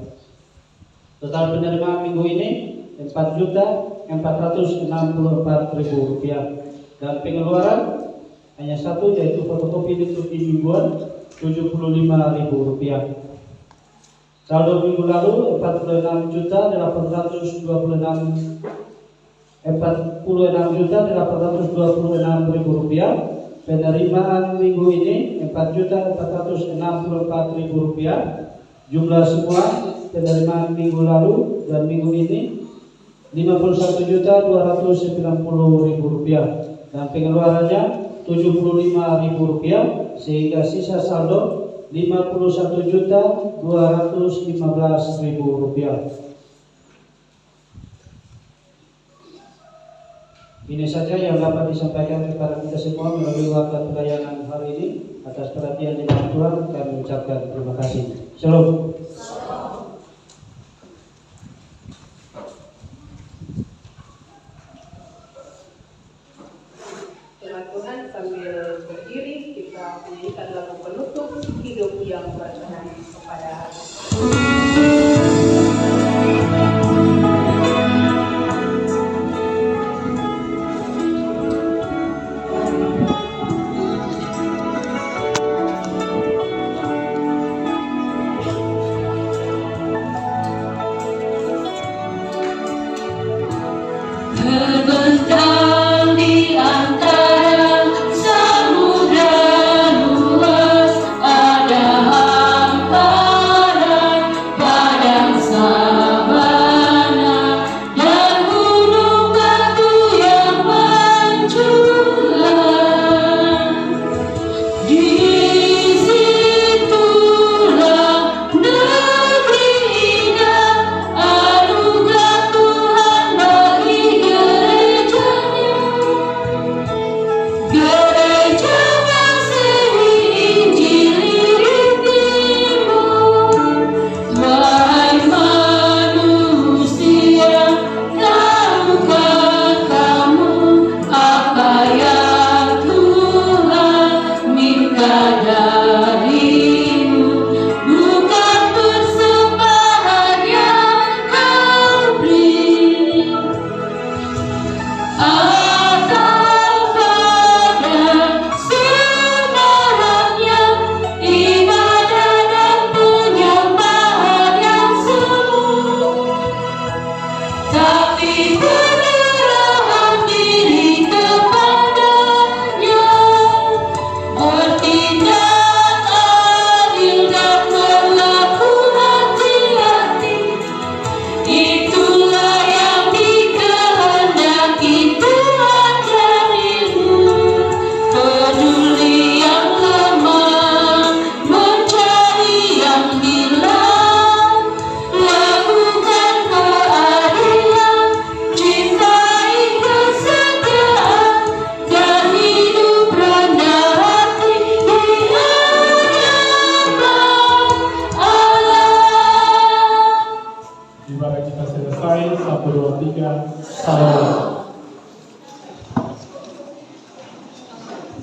Total penerimaan minggu ini Rp4.464.000, dan pengeluaran hanya satu yaitu fotokopi liturgi mingguan Rp75.000. Saldo minggu lalu Rp46.826.000. Penerimaan minggu ini Rp4.464.000. Jumlah semua penerimaan minggu lalu dan minggu ini Rp51.290.000 dan pengeluarannya Rp75.000, sehingga sisa saldo Rp51.215.000. Ini saja yang dapat disampaikan kepada kita semua melalui waktu pelayanan hari ini. Atas perhatian di dalam Tuhan kami ucapkan terima kasih. Shalom. Tuhan sambil berdiri kita menyanyikan lagu penutup hidup yang berkenan kepada